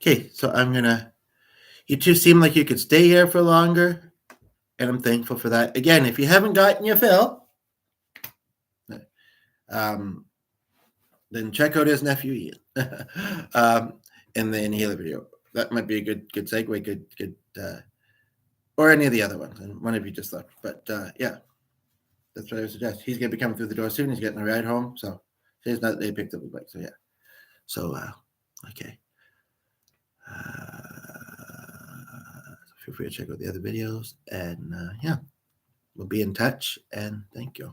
Okay, so you two seem like you could stay here for longer, and I'm thankful for that. Again, if you haven't gotten your fill, then check out his nephew Ian in the inhaler video. That might be a good segue, good or any of the other ones, and one of you just left. But yeah, that's what I would suggest. He's going to be coming through the door soon. He's getting a ride home, so today's not they picked up the bike. So yeah, so okay. Feel free to check out the other videos, and yeah, we'll be in touch. And thank you.